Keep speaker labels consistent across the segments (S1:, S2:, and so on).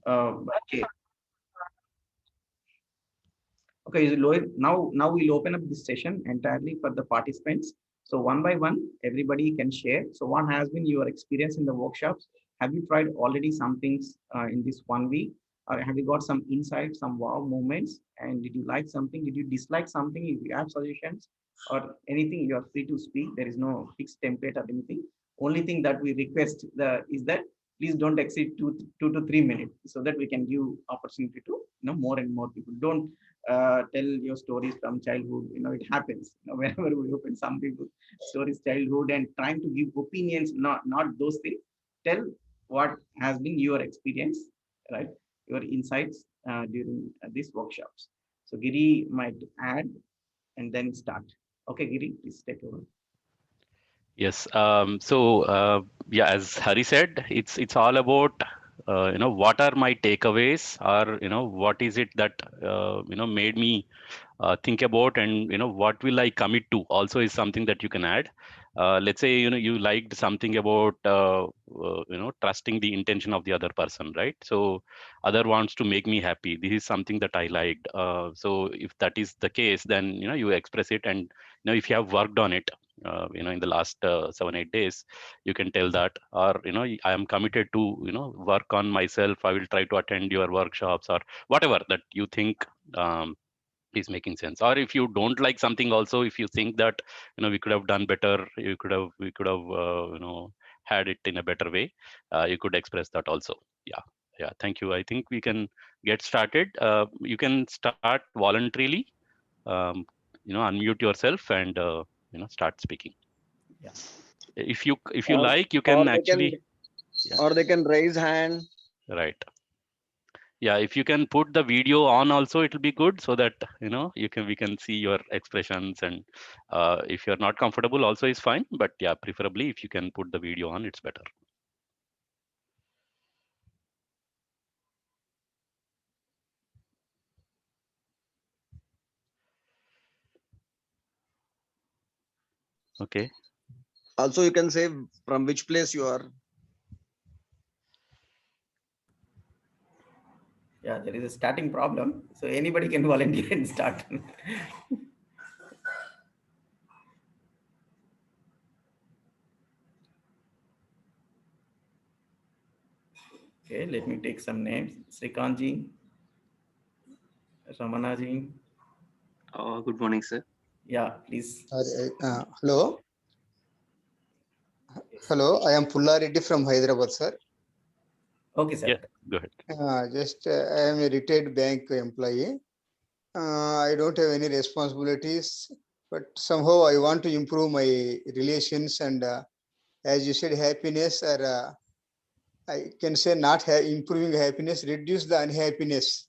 S1: Okay. Okay, now we'll open up this session entirely for the participants. So one by one, everybody can share. So what has been your experience in the workshops? Have you tried already some things in this 1 week? Or have you got some insights, some wow moments? And did you like something? Did you dislike something? If you have suggestions or anything, you are free to speak. There is no fixed template or anything. Only thing that we request is that please don't exceed 2 to 3 minutes so that we can give opportunity to more and more people. Don't tell your stories from childhood. It happens. Whenever we open some people stories childhood and trying to give opinions, not those things. Tell what has been your experience, right? Your insights during these workshops. So Giri might add and then start. Okay, Giri, please take over.
S2: Yes. Yeah, as Hari said, it's all about what are my takeaways, or what is it that made me think about, and what will I commit to also is something that you can add. Let's say you liked something about trusting the intention of the other person, right? So other wants to make me happy, this is something that I liked. So if that is the case, then you express it, and if you have worked on it in the last 7 8 days, you can tell that. Or I am committed to work on myself, I will try to attend your workshops, or whatever that you think is making sense. Or if you don't like something also, if you think that we could have done better, we could have had it in a better way, you could express that also. Yeah. Yeah, thank you. I think we can get started. You can start voluntarily, um, unmute yourself and start speaking.
S1: Yeah.
S2: If you
S3: or
S2: like, you
S3: or
S2: can
S3: they can
S2: actually. Yeah,
S3: or they can raise hand.
S2: right. Yeah, if you can put the video on also, it'll be good, so that we can see your expressions. And if you're not comfortable also is fine, but yeah, preferably if you can put the video on, it's better. Okay.
S3: Also, you can say from which place you are.
S1: Yeah, there is a starting problem. So anybody can volunteer and start. Okay, let me take some names. Srikanji, Ramanaji.
S4: Good morning, sir.
S1: Yeah, please.
S5: Hello.
S1: Yes.
S5: Hello, I am Pullareddy from Hyderabad, sir.
S1: Okay, sir.
S2: Yeah, go ahead.
S5: I am a retired bank employee. I don't have any responsibilities, but somehow I want to improve my relations and, as you said, happiness, or I can say not improving happiness, reduce the unhappiness.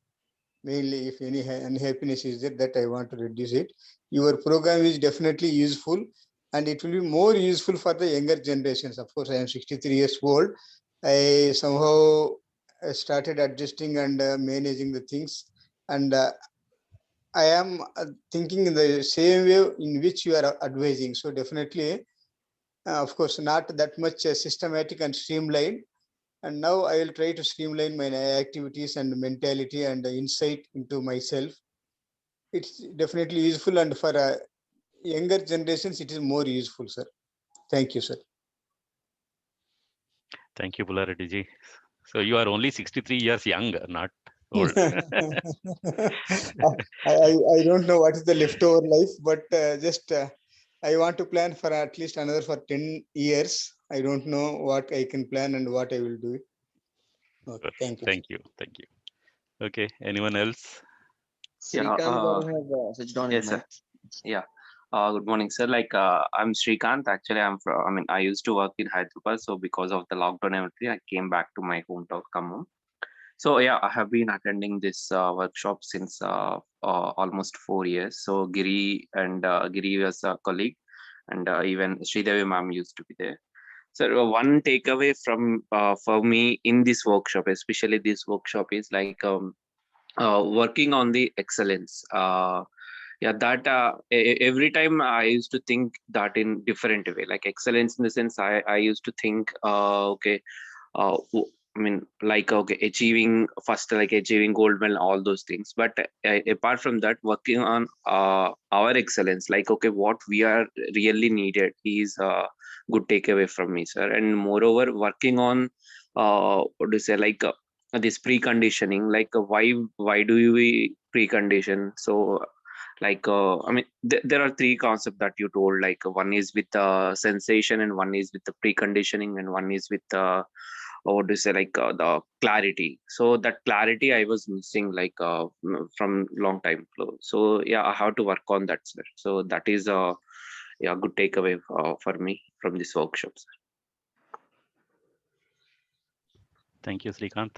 S5: Mainly, if any unhappiness is there, that I want to reduce it. Your program is definitely useful, and it will be more useful for the younger generations. Of course, I am 63 years old. I somehow started adjusting and managing the things, and I am thinking in the same way in which you are advising. So definitely, of course, not that much systematic and streamlined. And now I will try to streamline my activities and mentality and insight into myself. It's definitely useful, and for younger generations, it is more useful, sir. Thank you, sir.
S2: Thank you, Pullareddy ji. So you are only 63 years young, not old.
S5: I don't know what is the leftover life, but just I want to plan for at least another for 10 years. I don't know what I can plan and what I will do. Okay,
S2: Good.
S5: thank you.
S2: Thank you. Thank you. Okay. Anyone else?
S4: Yeah.
S3: Srikanth garu have switched on his
S4: Yes, sir.
S3: mic.
S4: Yeah. Good morning, sir. I'm Srikanth. Actually, I used to work in Hyderabad. So because of the lockdown and everything, I came back to my hometown, Khammam. So yeah, I have been attending this workshop since almost 4 years. So Giri was a colleague, and even Sridevi ma'am used to be there. So one takeaway from for me in this workshop, especially this workshop, is working on the excellence. Yeah, that every time I used to think that in different way, like excellence in the sense I used to think, okay, uh, w- I mean, like, okay, achieving gold medal, all those things. But apart from that, working on our excellence, like, okay, what we are really needed is a good takeaway from me, sir. And moreover, working on what to say, like this preconditioning, like why do we precondition? So, like, I mean, there are three concepts that you told. Like, one is with sensation, and one is with the preconditioning, and one is with or what to say, like the clarity. So that clarity I was missing, like from long time ago. So yeah, I have to work on that, sir. So that is a yeah, good takeaway for me from this workshop, sir.
S2: Thank you, Srikanth.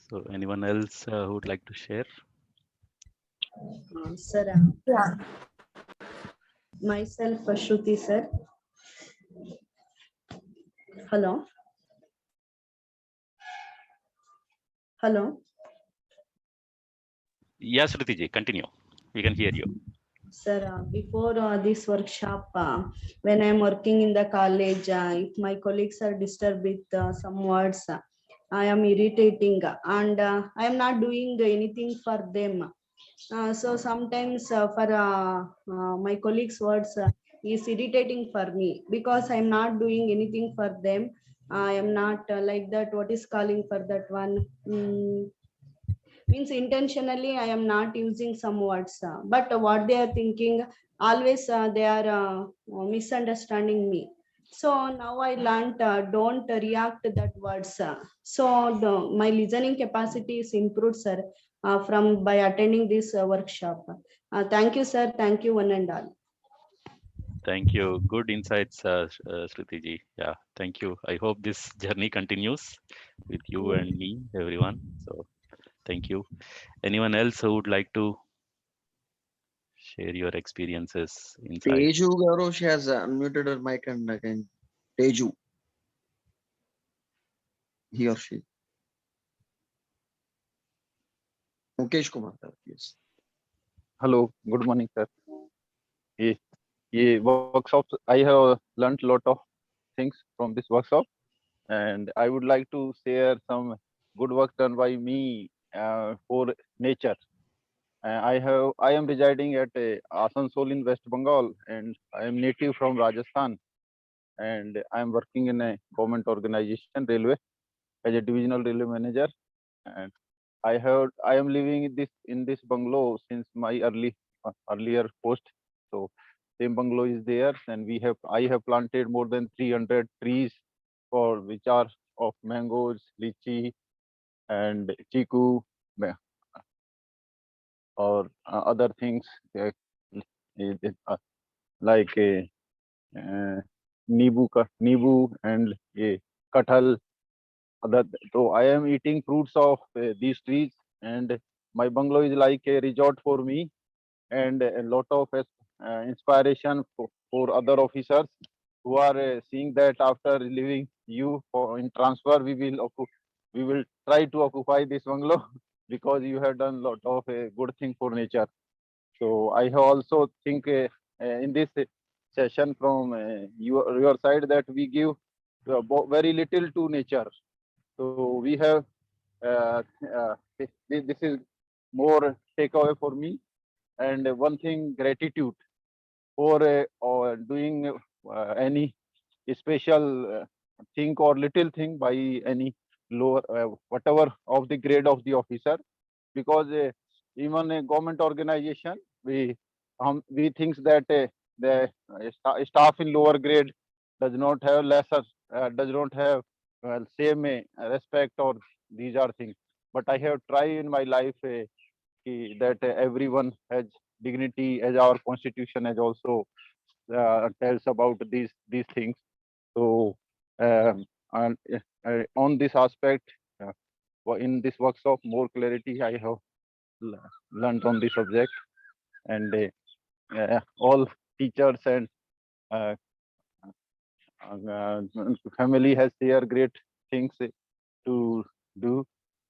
S2: So anyone else who would like to share?
S6: Sir, myself, Shruti, sir. Hello. Hello.
S2: Yes, Shruti ji, continue. We can hear you.
S6: Sir, before this workshop, when I'm working in the college, if my colleagues are disturbed with some words, I am irritating and I am not doing anything for them. So sometimes for my colleagues' words is irritating for me because I'm not doing anything for them. I am not like that. What is calling for that one? Means intentionally I am not using some words, but what they are thinking, always they are misunderstanding me. So now I learned don't react that words. So my listening capacity is improved, sir, from by attending this workshop. Thank you, sir. Thank you, one and all.
S2: Thank you. Good insights, Shruti ji. Yeah, thank you. I hope this journey continues with you and me, everyone. So thank you. Anyone else who would like to share your experiences, insights?
S3: Teju Garosh has unmuted her mic and again. Teju. He or she. Mukesh Kumar, yes.
S7: Hello, good morning, sir. ये workshops, I have learned a lot of things from this workshop, and I would like to share some good work done by me for nature. I am residing at Asansol in West Bengal, and I am native from Rajasthan, and I am working in a government organization, railway, as a divisional railway manager, and I am living in this bungalow since my earlier post. So same bungalow is there, and I have planted more than 300 trees for which are of mangoes, lychee, and chiku, or other things like nibu and kathal. So I am eating fruits of these trees, and my bungalow is like a resort for me, and a lot of inspiration for other officers who are seeing that after leaving you for in transfer, we will try to occupy this bungalow because you have done a lot of good thing for nature. So I have also think in this session from your side that we give very little to nature. So we have this is more takeaway for me. And one thing, gratitude for doing any special thing or little thing by any lower whatever of the grade of the officer, because even a government organization, we think that the staff in lower grade does not have lesser does not have same respect, or these are things. But I have tried in my life that everyone has dignity, as our constitution has also tells about these things. So and on this aspect, in this workshop, more clarity I have learned on the subject, and all teachers and uh, family has their great things to do.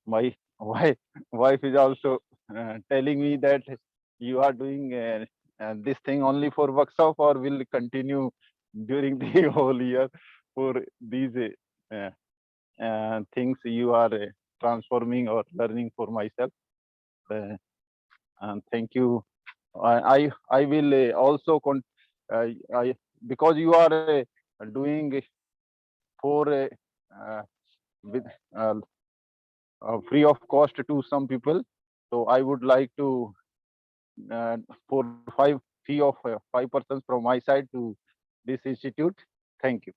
S7: My wife is also telling me that you are doing this thing only for workshop, or will continue during the whole year for these things you are transforming or learning for myself. And thank you. I will also I because you are doing for with uh, free of cost to some people. So I would like to for 5 fee of 5% from my side to this institute. Thank you.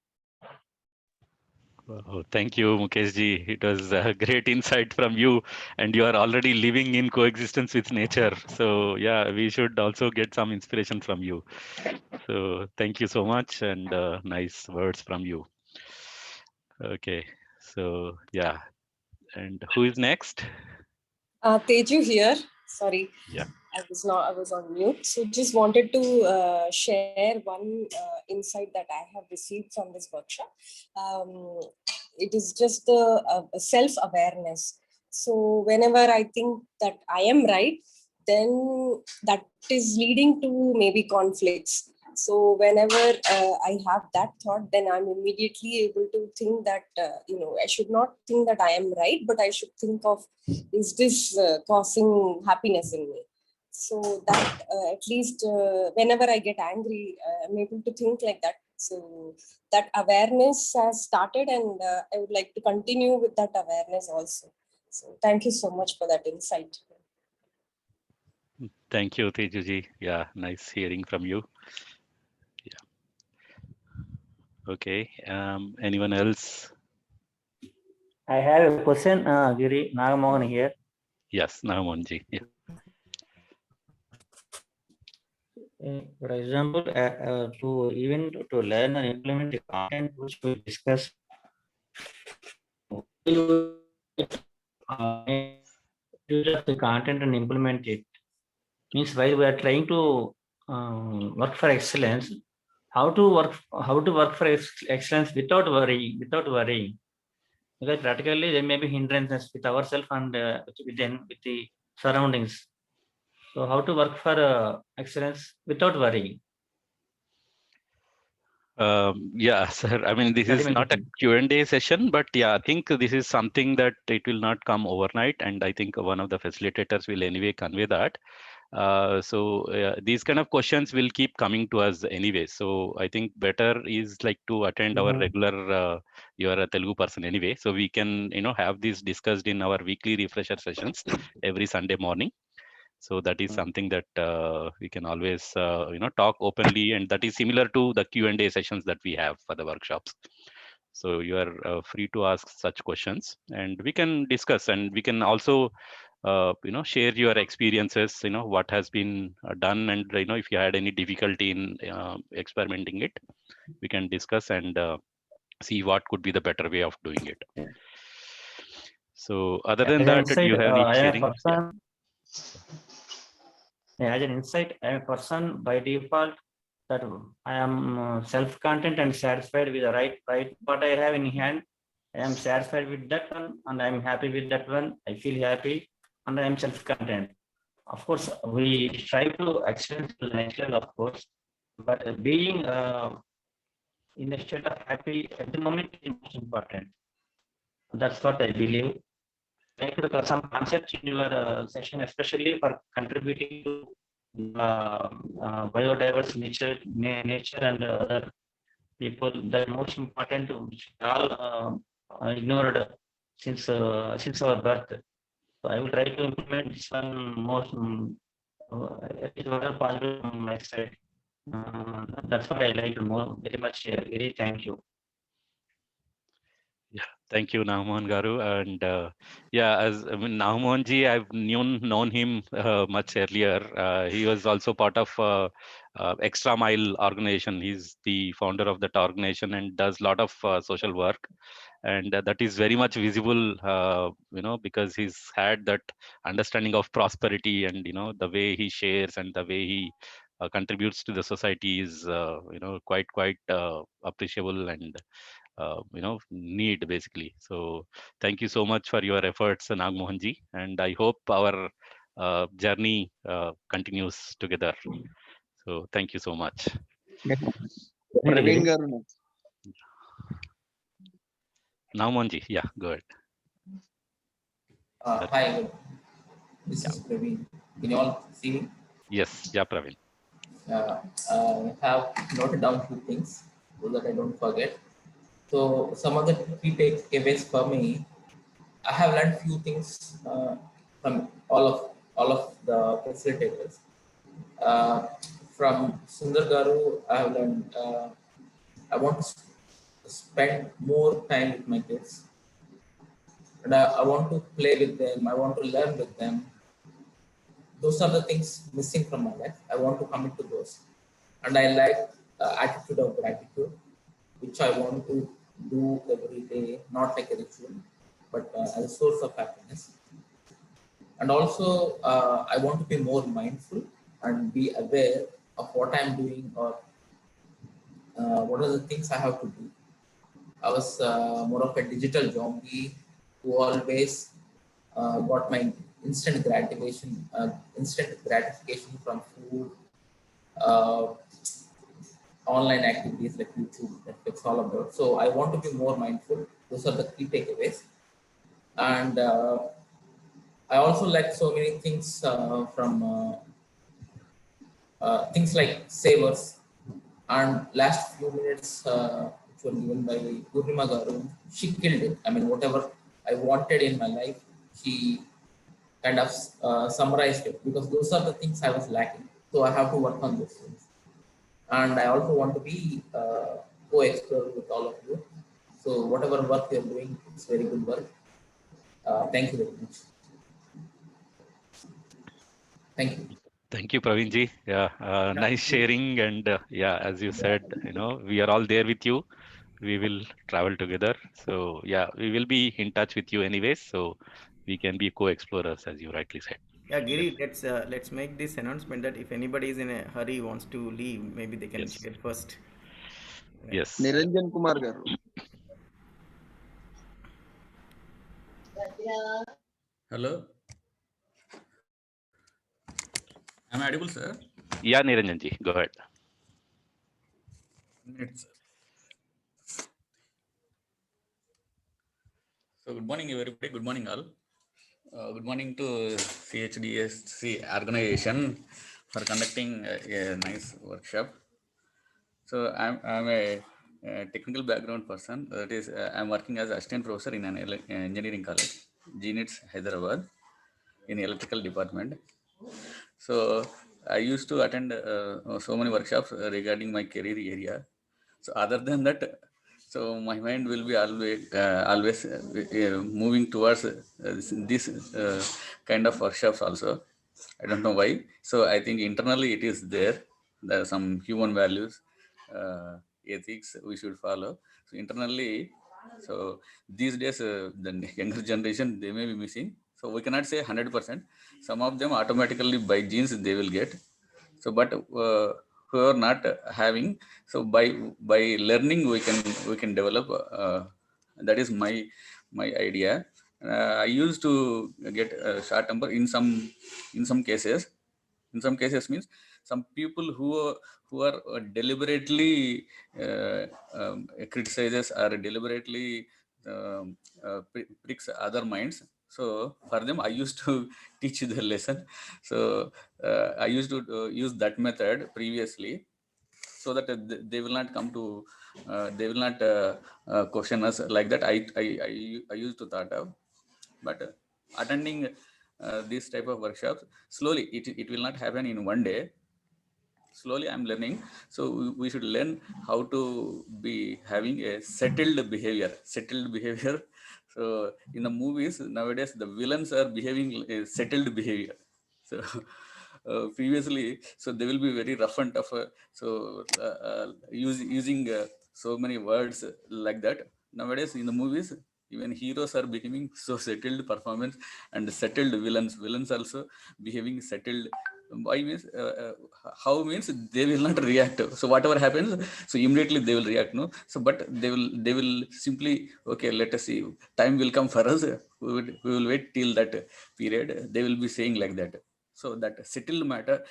S2: Oh, thank you, Mukesh ji. It was a great insight from you, and you are already living in coexistence with nature. So yeah, we should also get some inspiration from you. So thank you so much, and nice words from you. Okay, so yeah, and who is next?
S8: Teju here. Sorry,
S2: Yeah.
S8: I was on mute. So just wanted to share one insight that I have received from this workshop. It is just the self-awareness. So whenever I think that I am right, then that is leading to maybe conflicts. So whenever I have that thought, then I'm immediately able to think that I should not think that I am right, but I should think of, is this causing happiness in me? So that at least whenever I get angry, I'm able to think like that. So that awareness has started, and I would like to continue with that awareness also. So thank you so much for that insight.
S2: Thank you, Tejuji. Yeah, nice hearing from you. Yeah. Okay. Anyone else?
S9: I have a question, Giri Nagamohan here.
S2: Yes, Nagamohanji. Yeah.
S9: For example, to even to learn and implement the content which we discuss, use of the content and implement it. Means while we are trying to work for excellence, how to work for excellence without worrying. Because practically there may be hindrances with ourselves and with the surroundings. So how to work for excellence without worrying?
S2: Yeah, sir. I mean, this
S9: That
S2: is
S9: is my
S2: not a
S9: question.
S2: Q&A session, but yeah, I think this is something that it will not come overnight, and I think one of the facilitators will anyway convey that. These kind of questions will keep coming to us anyway. So I think better is like to attend our regular. You are a Telugu person anyway, so we can have this discussed in our weekly refresher sessions every Sunday morning. So that is something that we can always talk openly, and that is similar to the Q&A sessions that we have for the workshops. So you are free to ask such questions, and we can discuss, and we can also share your experiences, what has been done, and if you had any difficulty in experimenting it, we can discuss and see what could be the better way of doing it. So other than
S9: As an
S2: that, do
S9: insight,
S2: you have any
S9: I am a
S2: sharing?
S9: person. As an insight, I am a person by default that I am self-content and satisfied with the right what I have in hand. I am satisfied with that one, and I am happy with that one. I feel happy, and I am self-content. Of course, we strive to excel to the next level, of course, but being in a state of happy at the moment is most important. That's what I believe. Like some concepts in your session, especially for contributing to biodiverse nature and other people, the most important, which all ignored since our birth. So I will try to implement this one most it was possible from my side. That's what I like more very much. Very thank you.
S2: Yeah, thank you, Nahman Garu. And yeah, Nahman ji, I've known him much earlier. He was also part of Extra Mile organization. He's the founder of that organization and does a lot of social work. And that is very much visible, because he's had that understanding of prosperity, and the way he shares and the way he contributes to the society is, quite appreciable and need basically. So thank you so much for your efforts, Nagmohan ji, and I hope our journey continues together. So thank you so much.
S3: Praveen garu next.
S2: Now Monji, yeah, go ahead.
S10: Hi, this is Praveen. Can you all see me?
S2: Yes, yeah, Praveen.
S10: I have noted down few things so that I don't forget. So some of the key takeaways for me, I have learned few things from all of the facilitators. From Sundar Garu, I have learned I want to spend more time with my kids, and I want to play with them. I want to learn with them. Those are the things missing from my life. I want to commit to those, and I like attitude of gratitude, which I want to do every day, not like a ritual, but as a source of happiness. And also, I want to be more mindful and be aware of what I'm doing or what are the things I have to do. I was more of a digital zombie who always got my instant gratification from food, uh, online activities like YouTube, Netflix, all about. So I want to be more mindful. Those are the key takeaways. And I also like so many things from things like savers. And last few minutes, which were given by Purnima Garu, she killed it. I mean, whatever I wanted in my life, she kind of summarized it, because those are the things I was lacking. So I have to work on those things. And I also want to be co-explorer with all of you. So whatever work you're doing, it's very good work. Thank you very much. Thank you.
S2: Thank you, Praveen ji. Yeah, nice sharing. And yeah, as you said, we are all there with you. We will travel together. So yeah, we will be in touch with you anyways. So we can be co-explorers, as you rightly said.
S1: Yeah, Giri, let's make this announcement that if anybody is in a hurry, wants to leave, maybe they can
S2: Yes.
S1: share first.
S2: Yes.
S3: Niranjan Kumar garu.
S11: Hello. Am I audible, sir?
S2: Yeah, Niranjan ji, go ahead.
S11: Minutes. So good morning, everybody. Good morning, all. Good morning to CHDSC organization for conducting a nice workshop. So I'm a technical background person. That is, I'm working as assistant professor in an engineering college, GNITS, Hyderabad, in electrical department. So I used to attend so many workshops regarding my career area. So other than that, so my mind will be always moving towards this kind of workshops also. I don't know why. So I think internally it is there. There are some human values, ethics we should follow. So internally, so these days the younger generation, they may be missing. So we cannot say 100%. Some of them automatically by genes they will get. So but who are not having, so by learning we can develop. That is my idea. I used to get a short number in some cases. In some cases means some people who are deliberately criticizes or deliberately pricks other minds. So for them, I used to teach the lesson. So I used to use that method previously, so that they will not come to they will not question us like that. I used to thought of, but attending this type of workshops, slowly it will not happen in one day. Slowly I'm learning. So we should learn how to be having a settled behavior. So in the movies nowadays, the villains are behaving a settled behavior. So previously, so they will be very rough and tough. So using so many words like that. Nowadays in the movies, even heroes are becoming so settled performance, and settled villains also behaving settled. Why means how means they will not react. So whatever happens, so immediately they will react, no. So but they will simply, okay, let us see, time will come for us, we will wait till that period, they will be saying like that. So that settled matter,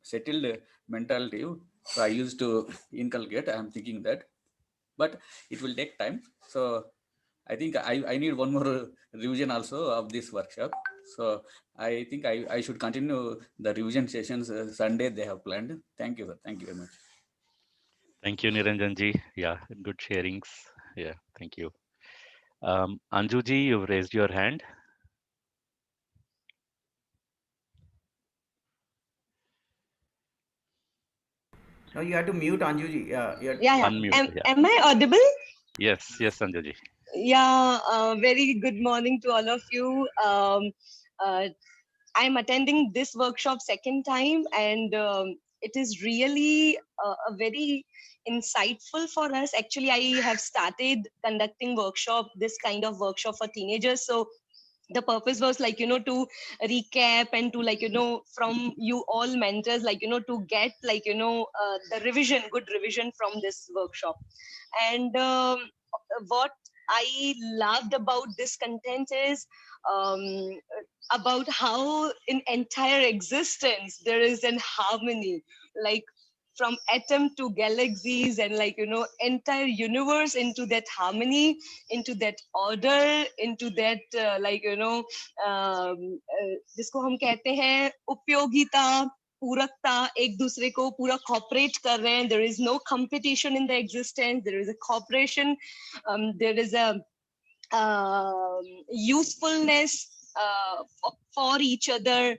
S11: settled mentality So I used to inculcate. I'm thinking that, but it will take time. So I think I need one more revision also of this workshop. So I think I should continue the revision sessions Sunday they have planned. Thank you, sir. Thank you very much.
S2: Thank you, Niranjan ji. Yeah, good sharings. Yeah, thank you. Anju ji, you've raised your hand.
S1: No, you have to mute Anjuji.
S8: Yeah.
S2: Unmute. Yeah.
S8: Am I audible?
S2: Yes, yes, Anju ji.
S8: Yeah. Very good morning to all of you. I'm attending this workshop second time, and it is really a very insightful for us. Actually, I have started conducting this kind of workshop for teenagers. So the purpose was to recap and to from you all mentors to get the good revision from this workshop. And what I loved about this content is um, about how in entire existence there is an harmony, like from atom to galaxies, and entire universe into that harmony, into that order, into that जिसको हम कहते हैं उपयोगिता, पूरकता, एक दूसरे को पूरा cooperate कर रहे हैं. There is no competition in the existence. There is a cooperation. There is a usefulness for each other,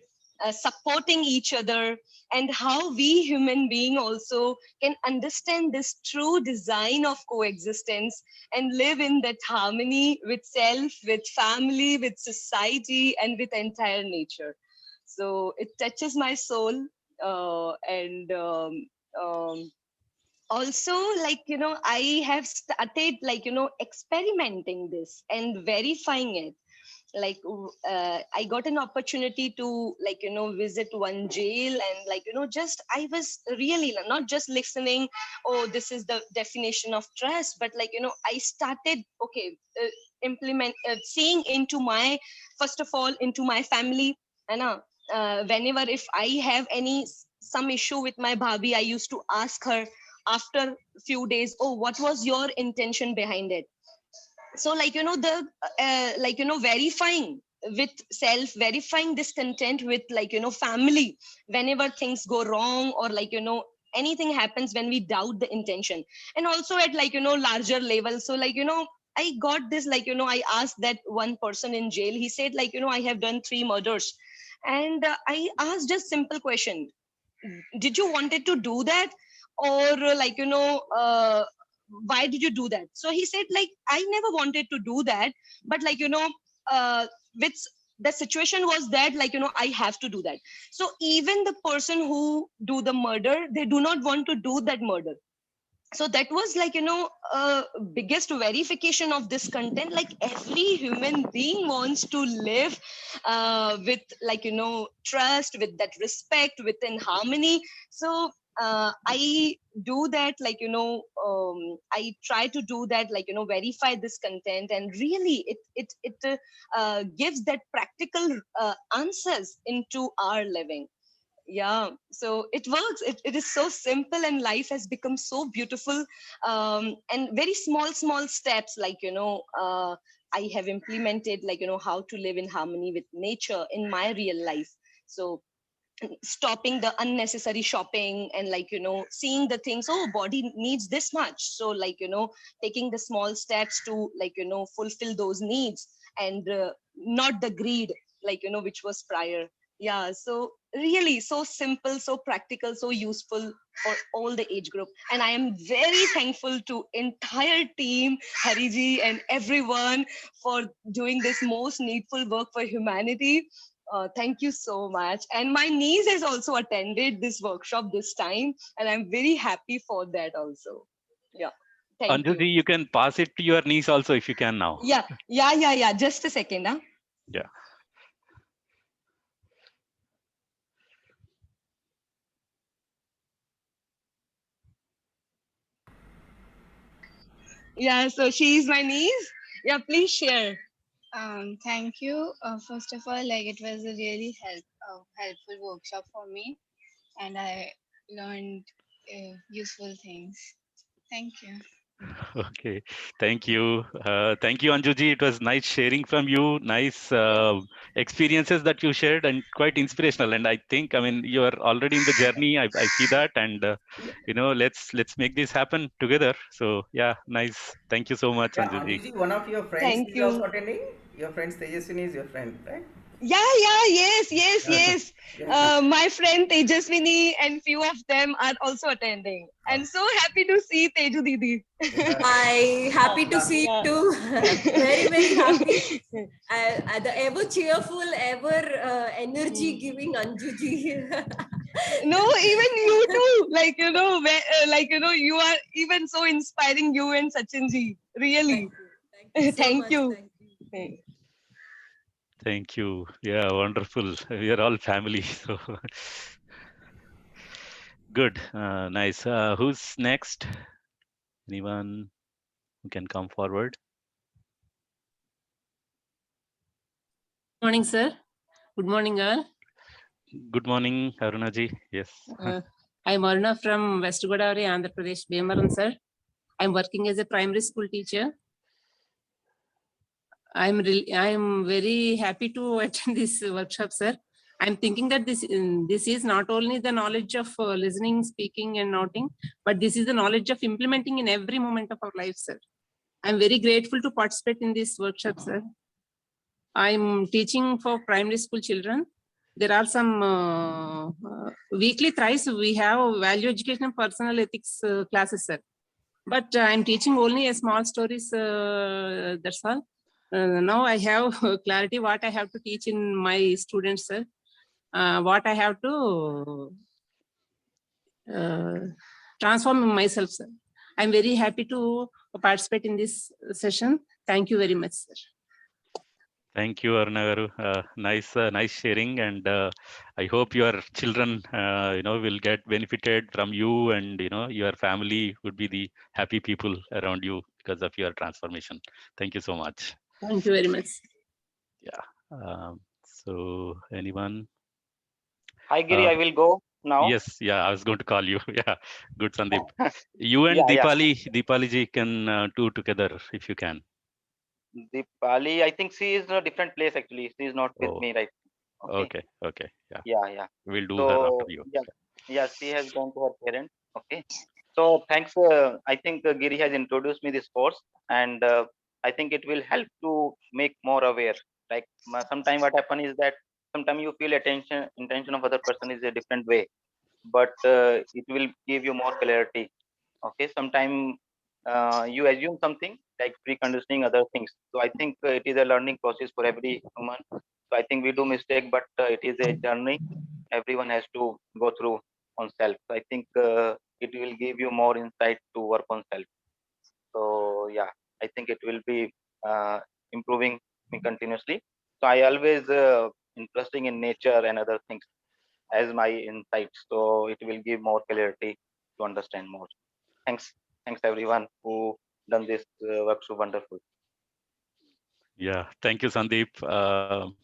S8: supporting each other, and how we human being also can understand this true design of coexistence and live in that harmony with self, with family, with society, and with entire nature. So it touches my soul, and also I have started experimenting this and verifying it. I got an opportunity to visit one jail, and just I was really not just listening, oh, this is the definition of trust, but I started implement seeing into my, first of all, into my family. And whenever if I have some issue with my bhabhi, I used to ask her after few days, oh, what was your intention behind it? So the verifying with self, verifying this content with family, whenever things go wrong, or anything happens when we doubt the intention. And also at larger level. So I got this I asked that one person in jail. He said I have done 3 murders. And I asked just simple question: did you wanted to do that, or why did you do that? So he said I never wanted to do that, but with the situation was that I have to do that. So even the person who do the murder, they do not want to do that murder. So that was biggest verification of this content. Like every human being wants to live with trust, with that respect, within harmony. So I do that I try to do that verify this content, and really it gives that practical answers into our living. Yeah, so it works. It is so simple, and life has become so beautiful. And very small steps I have implemented how to live in harmony with nature in my real life. So stopping the unnecessary shopping, and seeing the things, oh, body needs this much, so taking the small steps to fulfill those needs, and not the greed which was prior. Yeah, so really so simple, so practical, so useful for all the age group. And I am very thankful to entire team, Hariji and everyone, for doing this most needful work for humanity. Thank you so much. And my niece has also attended this workshop this time, and I'm very happy for that also. Yeah. Thank
S2: Anju ji,
S8: you.
S2: you can pass it to your niece also if you can now.
S8: Yeah. Just a second. Huh?
S2: Yeah.
S8: Yeah, so she is my niece. Yeah, please share.
S12: Thank you. First of all, it was a really helpful workshop for me, and I learned useful things. Thank you.
S2: Okay, thank you. Thank you, Anjuji. It was nice sharing from you. Nice experiences that you shared and quite inspirational. And I think, I mean, you are already in the journey. I see that, and let's make this happen together. So yeah, nice. Thank you so much,
S1: Yeah,
S2: Anjuji.
S1: Anjuji, one of your friends
S8: Thank
S1: is
S8: you.
S1: also attending. Your friend Tejaswini is your friend, right?
S8: Yes.
S1: Yeah.
S8: My friend Tejaswini and few of them are also attending. And so happy to see Teju Didi.
S13: I happy to see you too. Very happy. The ever cheerful, ever energy giving Anjuji.
S8: No, even you too. You are even so inspiring, you and Sachinji. Really.
S13: Thank you.
S2: Thank you. Yeah, wonderful. We are all family. So good. Nice. Who's next? Anyone who can come forward?
S14: Morning, sir. Good morning, all.
S2: Good morning, Arunaji. Yes.
S14: I'm Aruna from West Godavari, Andhra Pradesh, Bhimavaram, sir. I'm working as a primary school teacher. I'm very happy to attend this workshop, sir. I'm thinking that this is not only the knowledge of listening, speaking, and noting, but this is the knowledge of implementing in every moment of our life, sir. I'm very grateful to participate in this workshop, sir. I'm teaching for primary school children. There are some weekly thrice we have value education and personal ethics classes, sir. But I'm teaching only a small stories, that's all. Now I have clarity what I have to teach in my students, sir. What I have to transform myself, sir. I'm very happy to participate in this session. Thank you very much, sir.
S2: Thank you, Arunagaru. Nice sharing, and I hope your children, will get benefited from you, and your family would be the happy people around you because of your transformation. Thank you so much.
S14: Thank you very much.
S2: Yeah. So, anyone?
S15: Hi, Giri. I will go now.
S2: Yes. Yeah. I was going to call you. Yeah. Good, Sandeep. You and
S15: Yeah.
S2: Deepali ji can do together if you can.
S15: Deepali, I think she is in a different place actually. She is not with me right now.
S2: Okay. Yeah.
S15: Yeah.
S2: We'll do her after you.
S15: Yeah, she has gone to her parents. Okay. So thanks. I think Giri has introduced me this course, and I think it will help to make more aware. Like sometimes what happen is that sometimes you feel intention of other person is a different way, but it will give you more clarity. Okay. Sometimes you assume something like preconditioning other things. So I think it is a learning process for every human. So I think we do mistake, but it is a journey everyone has to go through on self. So I think it will give you more insight to work on self. So yeah, I think it will be improving me continuously. So I always interesting in nature and other things as my insights. So it will give more clarity to understand more. Thanks everyone who done this work so wonderful.
S2: Yeah, thank you, Sandeep.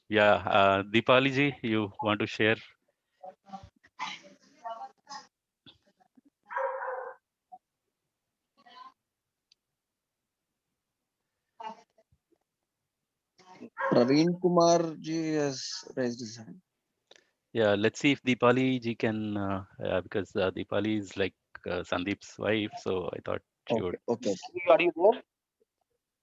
S2: Deepali ji, you want to share?
S3: Praveen Kumar ji has raised his hand.
S2: Yeah, let's see if Deepali ji can, because Deepali is like Sandeep's wife, so I thought she would.
S3: Okay.
S15: Are you there?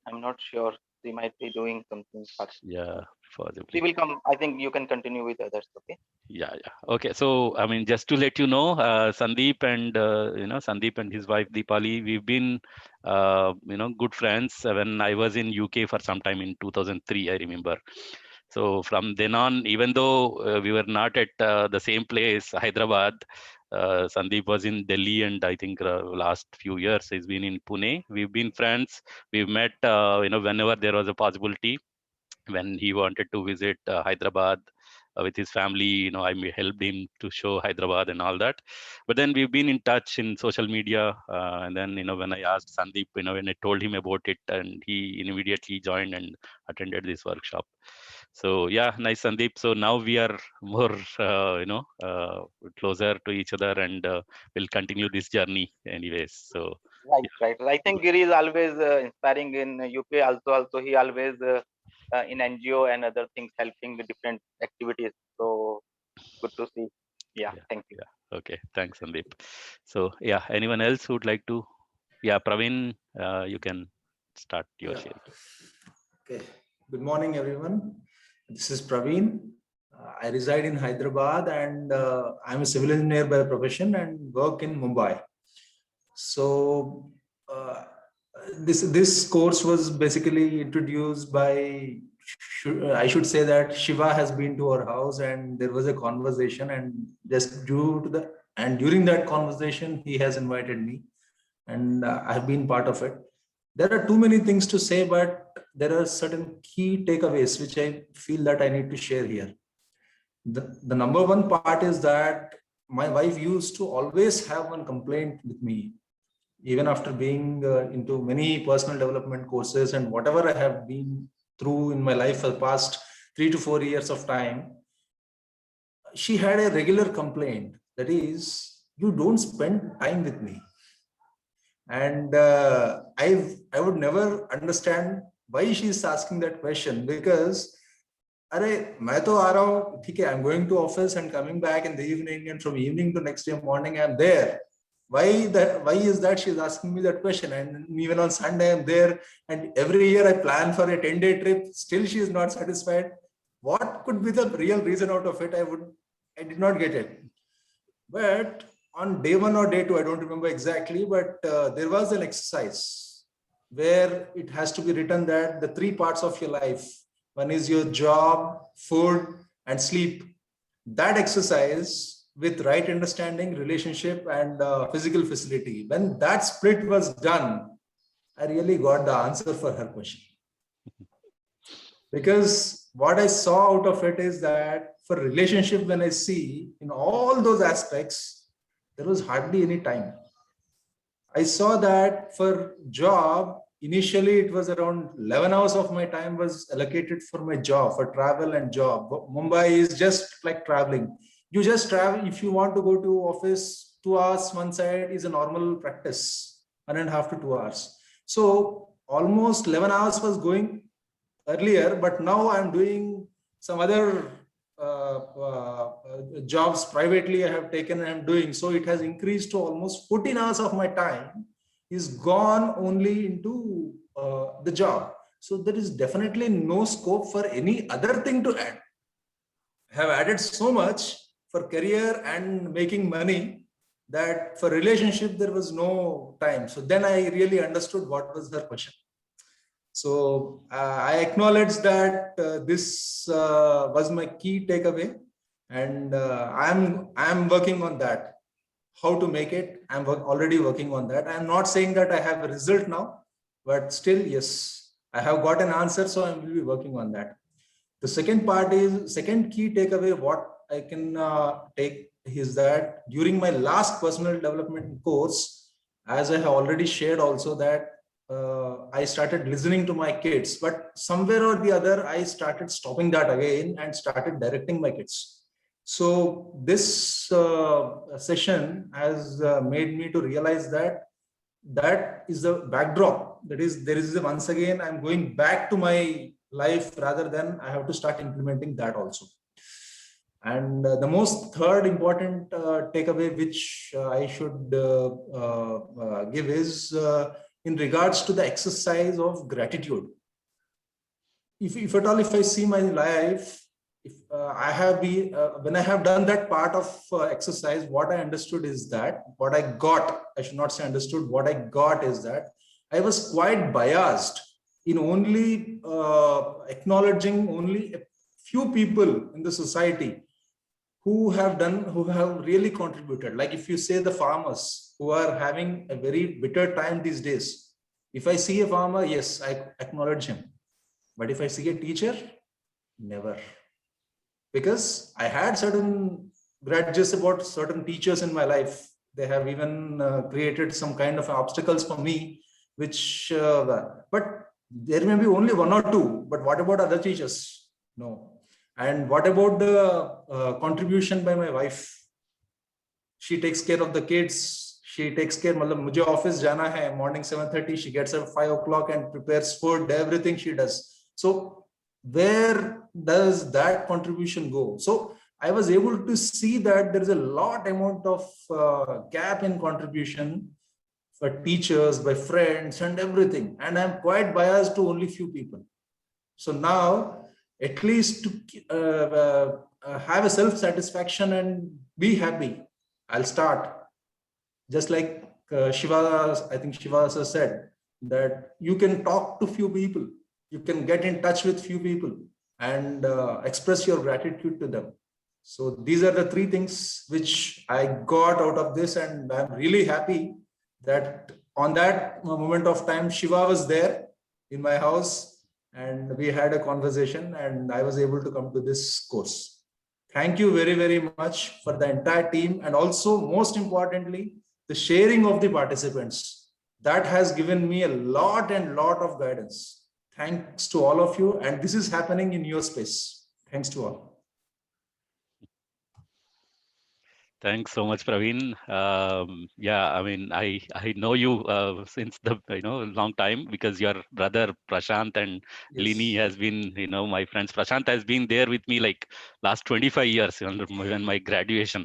S15: I'm not sure. She might be doing something.
S2: Yeah, possibly.
S15: She will come. I think you can continue with others. Okay.
S2: Yeah. Okay. So, I mean, just to let you know, Sandeep and Sandeep and his wife Deepali, we've been good friends when I was in UK for some time in 2003, I remember. So from then on, even though we were not at the same place, Hyderabad, Sandeep was in Delhi, and I think last few years he's been in Pune. We've been friends. We've met, whenever there was a possibility. When he wanted to visit Hyderabad with his family, I helped him to show Hyderabad and all that. But then we've been in touch in social media, and then when I asked Sandeep, when I told him about it, and he immediately joined and attended this workshop. So yeah, nice, Sandeep. So now we are more, closer to each other, and we'll continue this journey anyways. So
S15: Right. I think Giri is always inspiring in UP. Also he always in NGO and other things, helping with different activities. So good to see. Yeah, thank you.
S2: yeah, okay, thanks, Sandeep. So yeah, anyone else who'd like to? Yeah, Praveen, you can start your
S16: Yeah.
S2: sharing.
S16: Okay. Good morning, everyone. This is Praveen. I reside in Hyderabad, and I'm a civil engineer by profession and work in Mumbai. So this course was basically introduced by, I should say that Shiva has been to our house, and there was a conversation, and during that conversation he has invited me, and I've been part of it. There are too many things to say, but there are certain key takeaways which I feel that I need to share here. The number one part is that my wife used to always have one complaint with me, even after being into many personal development courses and whatever I have been through in my life for the past 3 to 4 years of time. She had a regular complaint, that is, you don't spend time with me. And I would never understand why she is asking that question, because मैं तो आ रहा हूँ, ठीक है, I'm going to office and coming back in the evening, and from evening to next day morning I'm there. Why is that she's asking me that question? And even on Sunday I'm there, and every year I plan for a 10-day trip, still she is not satisfied. What could be the real reason out of it? I did not get it. But on day 1 or day 2, I don't remember exactly, but there was an exercise where it has to be written that the 3 parts of your life, one is your job, food, and sleep. That exercise, with right understanding, relationship, and physical facility, when that split was done, I really got the answer for her question. Because what I saw out of it is that for relationship, when I see in all those aspects, there was hardly any time. I saw that for job, initially it was around 11 hours of my time was allocated for my job, for travel and job. But Mumbai is just like traveling. You just travel. If you want to go to office, 2 hours one side is a normal practice, 1.5 to 2 hours. So almost 11 hours was going earlier, but now I'm doing some other jobs privately I have taken and I'm doing. So it has increased to almost 14 hours of my time is gone only into the job. So there is definitely no scope for any other thing to add. I have added so much for career and making money that for relationship there was no time. So then I really understood what was her question. So I acknowledge that this was my key takeaway, and I'm working on that. How to make it? I'm already working on that. I'm not saying that I have a result now, but still, yes, I have got an answer, so I will be working on that. The second part is, second key takeaway, what I can take is that during my last personal development course, as I have already shared also, that I started listening to my kids, but somewhere or the other, I started stopping that again and started directing my kids. So this session has made me to realize that that is the backdrop. That is, there is once again, I'm going back to my life rather than I have to start implementing that also. And the most third important takeaway which I should give is in regards to the exercise of gratitude. If at all, if I see my life, if I have been, when I have done that part of exercise, what I understood is that, what I got, I should not say understood, what I got is that I was quite biased in only acknowledging only a few people in the society who have really contributed. Like if you say the farmers who are having a very bitter time these days, if I see a farmer, yes, I acknowledge him. But if I see a teacher, never. Because I had certain grudges about certain teachers in my life. They have even created some kind of obstacles for me, which, but there may be only 1 or 2, but what about other teachers? No. And what about the contribution by my wife? She takes care of the kids. She takes care. मतलब मुझे office जाना है morning 7:30. She gets up 5 o'clock and prepares food. Everything she does. So where does that contribution go? So I was able to see that there is a lot amount of gap in contribution for teachers, by friends, and everything. And I'm quite biased to only few people. So now, at least to have a self-satisfaction and be happy, I'll start. Just like Shiva, I think Shiva also said that you can talk to few people, you can get in touch with few people and express your gratitude to them. So these are the three things which I got out of this, and I'm really happy that on that moment of time, Shiva was there in my house and we had a conversation and I was able to come to this course. Thank you very, very much for the entire team, and also most importantly, the sharing of the participants. That has given me a lot of guidance. Thanks to all of you, and this is happening in your space. Thanks to all.
S2: Thanks so much, Praveen. Yeah, I mean, I know you since the long time, because your brother Prashant and Lini has been my friends. Prashant has been there with me like last 25 years when my graduation.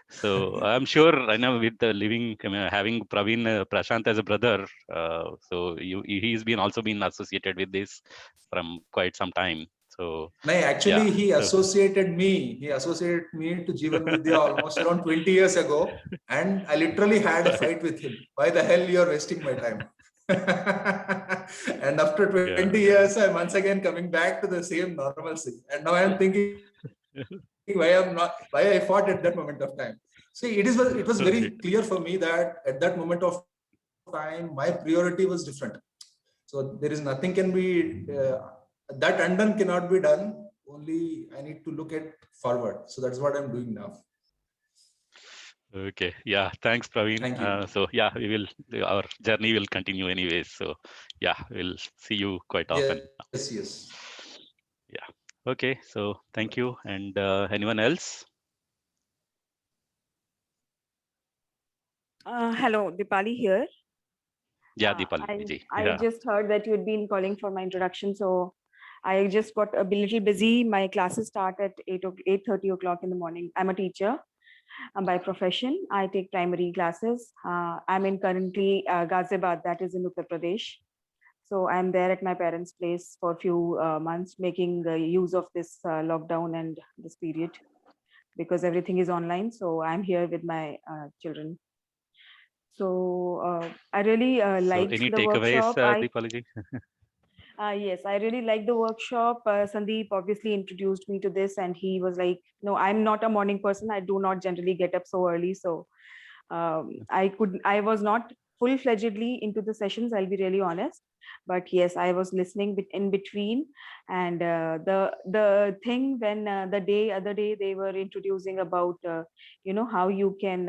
S2: So I'm sure I know with the having Praveen Prashant as a brother. So he's been also been associated with this from quite some time. So
S16: no, actually,
S2: yeah,
S16: he associated me. He associated me to Jeevan Vidya almost around 20 years ago, and I literally had a fight with him. Why the hell you're wasting my time? And after 20 years, I'm once again coming back to the same normalcy. And now I'm thinking why I fought at that moment of time. See, it was very clear for me that at that moment of time, my priority was different. So there is nothing can be that undone cannot be done. Only I need to look at forward. So that's what I'm doing now.
S2: Okay. Yeah. Thanks, Praveen.
S16: Thank you.
S2: So yeah, our journey will continue anyways. So yeah, we'll see you quite often.
S16: Yes.
S2: Yeah. Okay. So thank you. And anyone else?
S17: Hello, Dipali here.
S2: Yeah, Dipali.
S17: I just heard that you'd been calling for my introduction, so I just got a little busy. My classes start at 8:30 o'clock in the morning. I'm a teacher by profession. I take primary classes. I'm in currently Ghaziabad, that is in Uttar Pradesh. So I'm there at my parents' place for a few months, making use of this lockdown and this period, because everything is online. So I'm here with my children. So I really liked
S2: any
S17: the
S2: takeaways,
S17: workshop.
S2: Dipali?
S17: Yes, I really liked the workshop. Sandeep obviously introduced me to this, and he was like, "No, I'm not a morning person. I do not generally get up so early." So I was not full-fledgedly into the sessions. I'll be really honest, but yes, I was listening in between. And the thing when the other day they were introducing about how you can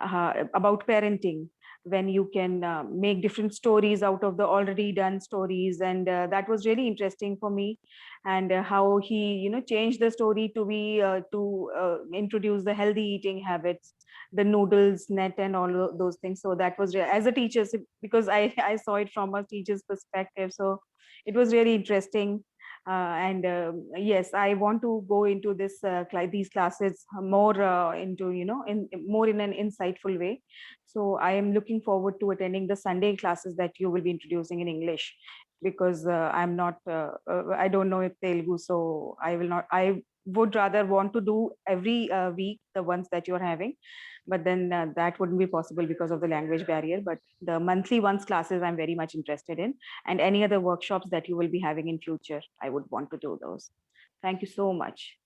S17: about parenting, when you can make different stories out of the already done stories, and that was really interesting for me. And how he changed the story to be to introduce the healthy eating habits, the noodles net and all those things. So that was as a teacher, because I saw it from a teacher's perspective, so it was really interesting. And yes, I want to go into these classes more into more in an insightful way. So I am looking forward to attending the Sunday classes that you will be introducing in English, because I'm not I don't know if Telugu, so I would rather want to do every week the ones that you're having, but then that wouldn't be possible because of the language barrier. But the monthly ones classes I'm very much interested in, and any other workshops that you will be having in future, I would want to do those. Thank you so much.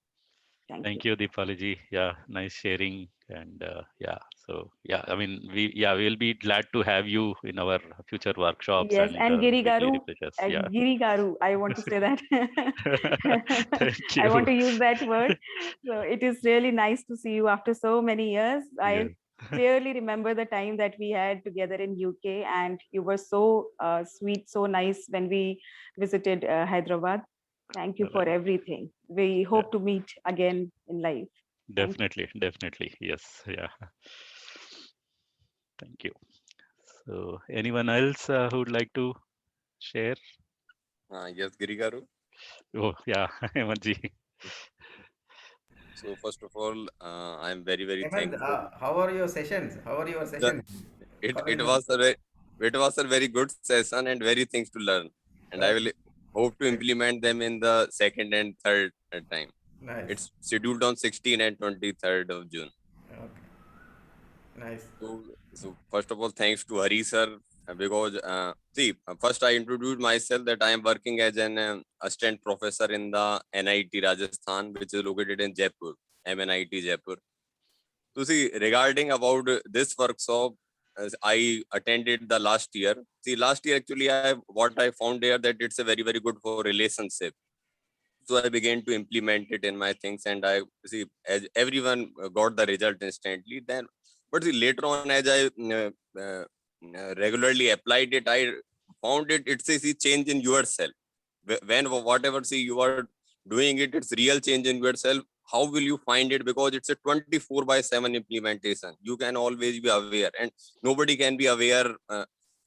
S2: Thank you, Dipali. Yeah, nice sharing. And yeah, so yeah, I mean, we'll be glad to have you in our future workshops.
S17: Yes, and Giri
S2: weekly
S17: Garu,
S2: refreshers. Yeah.
S17: Giri Garu, I want to say that.
S2: Thank you.
S17: I want to use that word. So it is really nice to see you after so many years. I clearly remember the time that we had together in UK, and you were so sweet, so nice when we visited Hyderabad. Thank you for everything. We hope to meet again in life. Thank you.
S2: Definitely. Yes. Yeah. Thank you. So anyone else who would like to share?
S18: Yes, Giri Garu.
S2: Oh, yeah, Hemantji.
S18: So first of all, I'm very
S1: Hemant,
S18: thankful.
S1: how are your sessions? How are your sessions?
S18: It
S1: College
S18: was a very good session and very things to learn, and I will hope to implement them in the second and third time.
S1: Nice.
S18: It's scheduled on 16th and 23rd of June.
S1: Okay. Nice.
S18: So first of all, thanks to Hari sir, because first I introduced myself that I am working as an assistant professor in the NIT Rajasthan, which is located in Jaipur, MNIT Jaipur. So see, regarding about this workshop, as I attended the last year. See, last year actually, what I found there that it's a very good for relationship. So I began to implement it in my things, and I see as everyone got the result instantly. Then, but see, later on, as I regularly applied it, I found it's a change in yourself. When whatever you are doing it, it's real change in yourself. How will you find it? Because it's a 24/7 implementation. You can always be aware, and nobody can be aware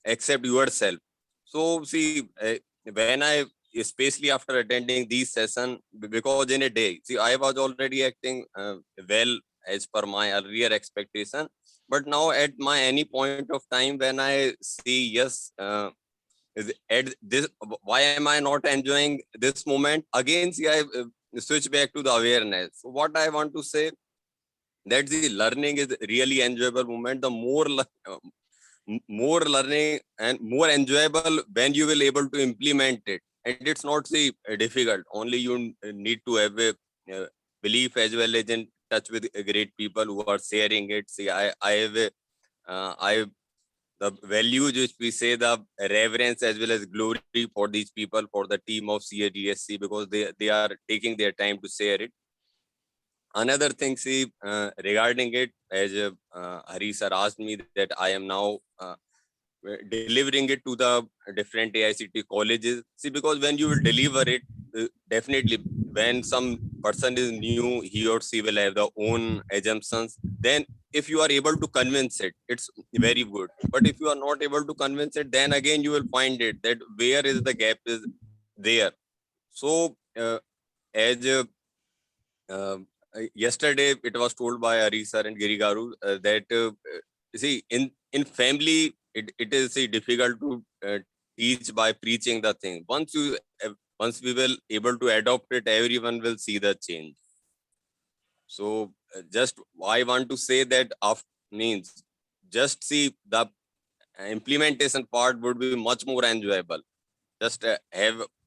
S18: except yourself. So see, when I, especially after attending these sessions, because in a day, see, I was already acting well as per my earlier expectation, but now at my any point of time when I see, yes, at this, why am I not enjoying this moment? Again, see, I switch back to the awareness. So what I want to say, that the learning is really enjoyable moment. The more learning and more enjoyable when you will able to implement it, and it's not difficult. Only you need to have a belief as well as in touch with great people who are sharing it. See, I have a, the values which we say, the reverence as well as glory for these people, for the team of CADSC, because they are taking their time to share it. Another thing, see, regarding it, as Hari sir asked me that I am now delivering it to the different AICT colleges. See, because when you will deliver it, definitely when some person is new, he or she will have their own assumptions. Then if you are able to convince it, it's very good. But if you are not able to convince it, then again you will find it that where is the gap is there. So as yesterday it was told by Hari sir and Giri Garu that see, in family it is difficult to teach by preaching the thing. Once we will able to adopt it, everyone will see the change. So just I want to say that means just see the implementation part would be much more enjoyable. Just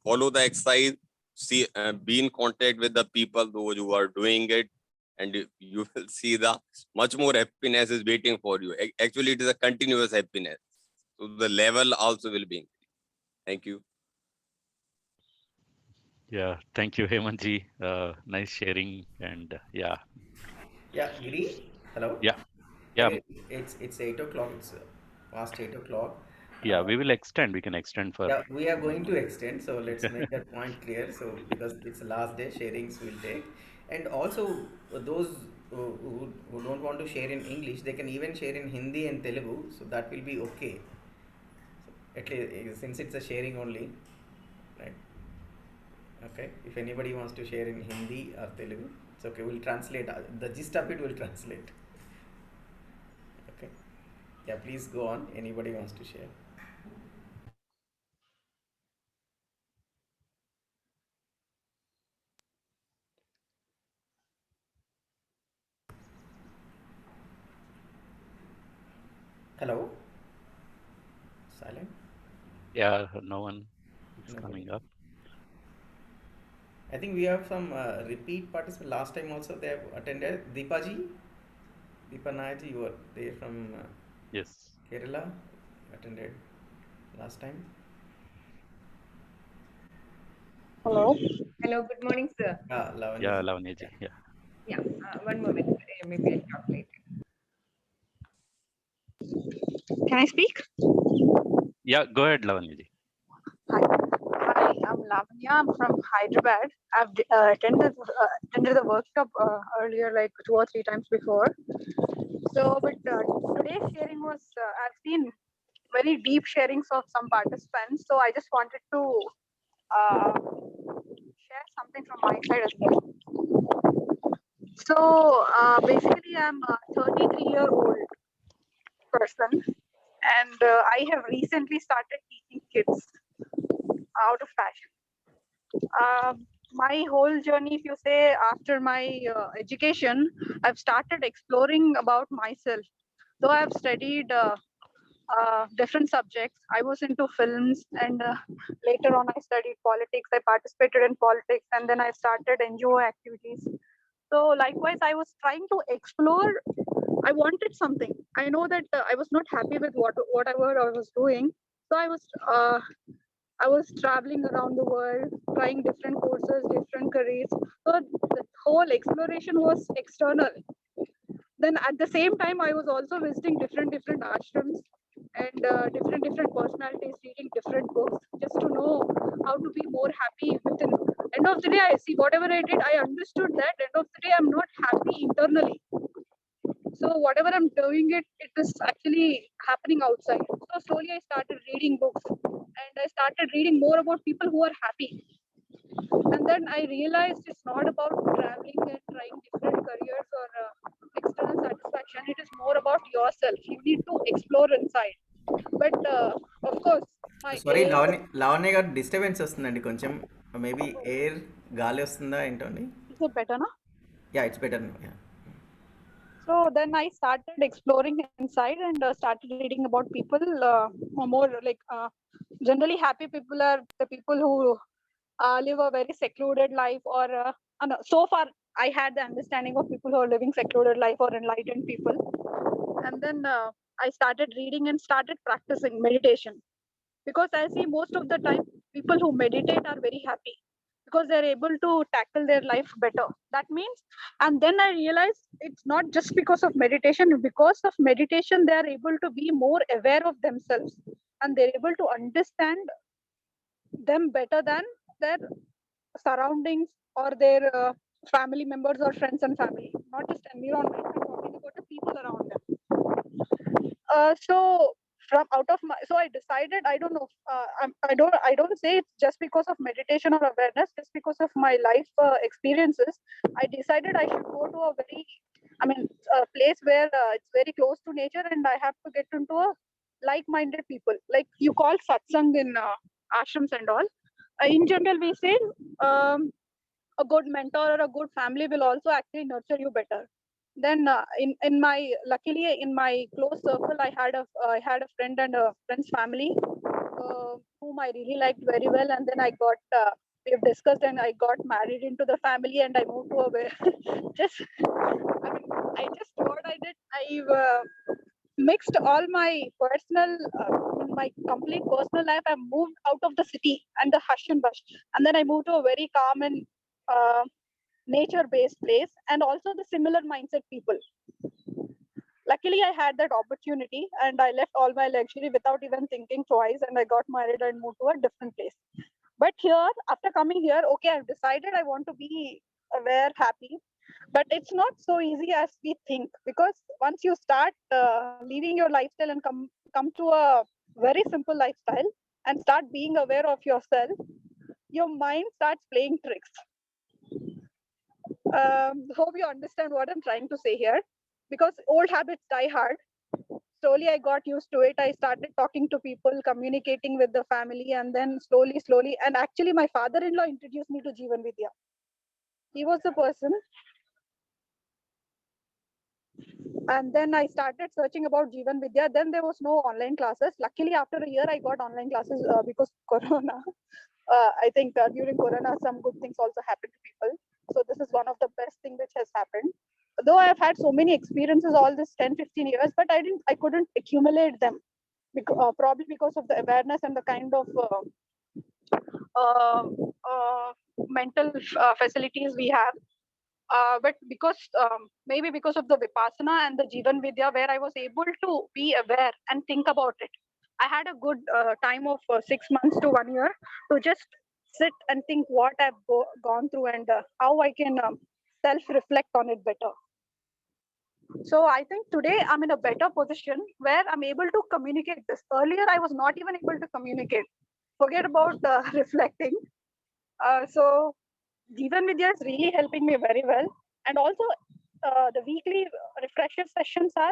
S18: follow the exercise, see, be in contact with the people those who are doing it, and you will see the much more happiness is waiting for you. Actually, it is a continuous happiness. So the level also will be increased. Thank you.
S2: Yeah, thank you, Hemantji. Nice sharing, and yeah.
S1: Yeah, Giri. Hello.
S2: Yeah.
S1: It's 8 o'clock. It's past 8 o'clock.
S2: Yeah, we will extend. We can extend for.
S1: Yeah, we are going to extend, so let's make that point clear. So because it's the last day, sharings will take, and also those who don't want to share in English, they can even share in Hindi and Telugu, so that will be okay. So at least since it's a sharing only, right? Okay, if anybody wants to share in Hindi or Telugu, it's okay. We'll translate. The gist of it will translate. Okay. Yeah, please go on. Anybody wants to share? Hello? Silent?
S2: Yeah, no one is coming up.
S1: I think we have some repeat participants. Last time also they have attended. Deepa Nayaji, you were there from
S2: Yes.
S1: Kerala, attended last time.
S19: Hello. Hello. Good morning, sir.
S1: Lavanya.
S2: Yeah, Lavanyaji. Yeah.
S19: Yeah. One moment. Maybe I'll calculate. Can I speak?
S2: Yeah, go ahead, Lavanyaji.
S19: Hi, I'm
S20: Lavanya. I'm from Hyderabad. I've attended the workshop earlier, like 2 or 3 times before. So, but today's sharing was, I've seen very deep sharings of some participants. So I just wanted to share something from my side as well. So basically, I'm a 33-year-old person, and I have recently started teaching kids out of passion. My whole journey, if you say, after my education, I've started exploring about myself. Though I've studied different subjects, I was into films, and later on I studied politics. I participated in politics, and then I started NGO activities. So likewise, I was trying to explore. I wanted something. I know that I was not happy with whatever I was doing. So I was traveling around the world, trying different courses, different careers. So the whole exploration was external. Then at the same time, I was also visiting different ashrams and different personalities, reading different books, just to know how to be more happy within. End of the day, I see whatever I did, I understood that end of the day, I'm not happy internally. So whatever I'm doing, it is actually happening outside. So slowly I started reading books, and I started reading more about people who are happy. And then I realized it's not about traveling and trying different careers or external satisfaction. It is more about yourself. You need to explore inside. But of course, my
S1: sorry
S20: aim.
S1: Lavanya గారు disturbance వస్తుందండి కొంచెం, maybe air గాలి వస్తుందా ఏంటండి?
S20: Is it better now?
S1: Yeah it's better.
S20: So then I started exploring inside and started reading about people more like generally happy people are the people who live a very secluded life, or no, so far I had the understanding of people who are living secluded life or enlightened people. And then I started reading and started practicing meditation, because I see most of the time people who meditate are very happy because they're able to tackle their life better. That means, and then I realized it's not just because of meditation. Because of meditation, they are able to be more aware of themselves, and they're able to understand them better than their surroundings or their family members or friends and family. Not just environment, I'm talking about the people around them. So from out of my, so I decided, I don't know, I don't say it's just because of meditation or awareness, just because of my life experiences. I decided I should go to a very, a place where it's very close to nature, and I have to get into a like-minded people, like you call satsang in ashrams and all. In general, we say a good mentor or a good family will also actually nurture you better. Then in my, luckily in my close circle, I had a friend and a friend's family whom I really liked very well, and then I got we've discussed, and I got married into the family, and I moved to a what I did, I've mixed all my personal my complete personal life. I moved out of the city and the hush and bush, and then I moved to a very calm and nature-based place, and also the similar mindset people. Luckily, I had that opportunity, and I left all my luxury without even thinking twice, and I got married and moved to a different place. But here, after coming here, okay, I've decided I want to be aware, happy, but it's not so easy as we think, because once you start leaving your lifestyle and come to a very simple lifestyle and start being aware of yourself, your mind starts playing tricks. Hope you understand what I'm trying to say here, because old habits die hard. Slowly I got used to it. I started talking to people, communicating with the family, and then slowly, and actually my father-in-law introduced me to Jeevan Vidya. He was the person. And then I started searching about Jeevan Vidya. Then there was no online classes. Luckily, after a year, I got online classes because Corona. I think during Corona, some good things also happened to people. So this is one of the best thing which has happened. Though I've had so many experiences all this 10-15 years, but I couldn't accumulate them, because, probably because of the awareness and the kind of mental facilities we have. But because maybe because of the Vipassana and the Jeevan Vidya, where I was able to be aware and think about it, I had a good time of 6 months to 1 year to just sit and think what I've gone through and how I can self-reflect on it better. So I think today I'm in a better position where I'm able to communicate this. Earlier, I was not even able to communicate. Forget about reflecting. So Jeevan Vidya is really helping me very well. And also the weekly refresher sessions are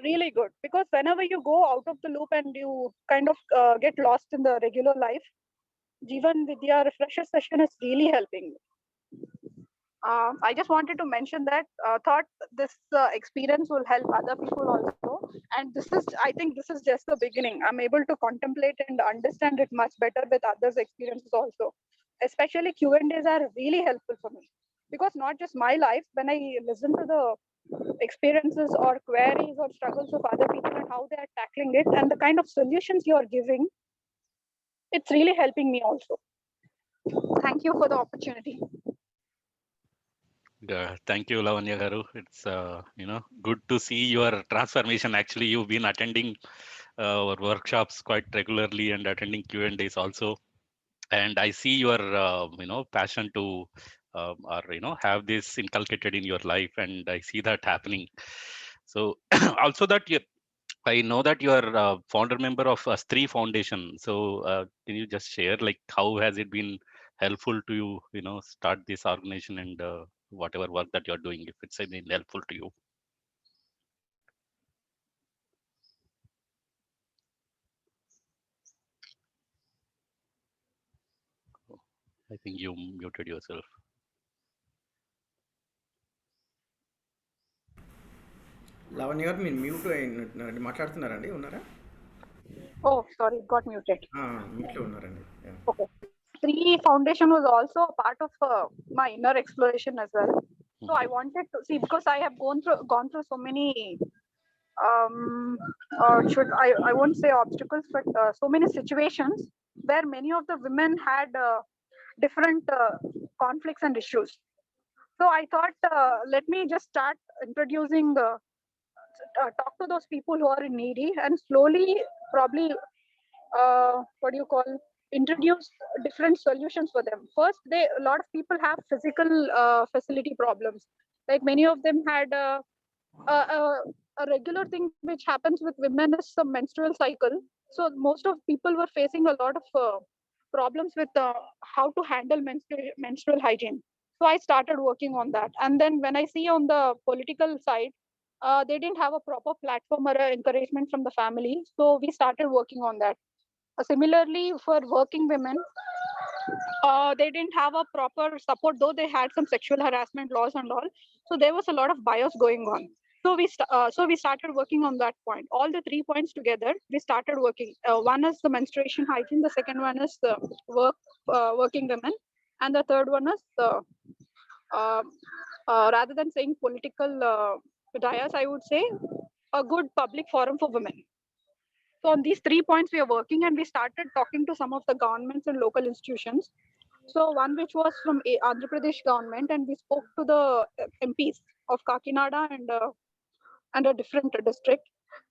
S20: really good because whenever you go out of the loop and you kind of get lost in the regular life, Jeevan Vidya refresher session is really helping me. I just wanted to mention that thought this experience will help other people also. And this is, I think this is just the beginning. I'm able to contemplate and understand it much better with others' experiences also. Especially Q&As are really helpful for me. Because not just my life, when I listen to the experiences or queries or struggles of other people and how they are tackling it and the kind of solutions you are giving, it's really helping me also. Thank you for the opportunity.
S2: Thank you, Lavanya Garu. It's good to see your transformation. Actually, you've been attending our workshops quite regularly and attending Q&As also. And I see your passion to have this inculcated in your life, and I see that happening. So also that I know that you are founder member of Stree Foundation. So can you just share like how has it been helpful to you, start this organization and whatever work that you're doing, if it's been helpful to you? I think you muted yourself.
S1: Lavanya గారు మీరు mute మాట్లాడుతున్నారండి ఉన్నారా?
S20: Oh, sorry, it got muted.
S1: మ్యూట్లో ఉన్నారండి.
S20: Okay. Stree Foundation was also a part of my inner exploration as well. So I wanted to see, because I have gone through so many I won't say obstacles, but so many situations where many of the women had different conflicts and issues. So I thought, let me just start introducing talk to those people who are in needy and slowly probably introduce different solutions for them. First, a lot of people have physical facility problems. Like many of them had a regular thing which happens with women is some menstrual cycle. So most of people were facing a lot of problems with how to handle menstrual hygiene. So I started working on that. And then when I see on the political side, they didn't have a proper platform or encouragement from the family. So we started working on that. Similarly, for working women, they didn't have a proper support, though they had some sexual harassment laws and all. So there was a lot of bias going on. So we started working on that point. All the 3 points together, we started working. One is the menstruation hygiene. The second one is the working women. And the third one is rather than saying political bias, I would say a good public forum for women. So on these 3 points we are working, and we started talking to some of the governments and local institutions. So one which was from Andhra Pradesh government, and we spoke to the MPs of Kakinada and a different district.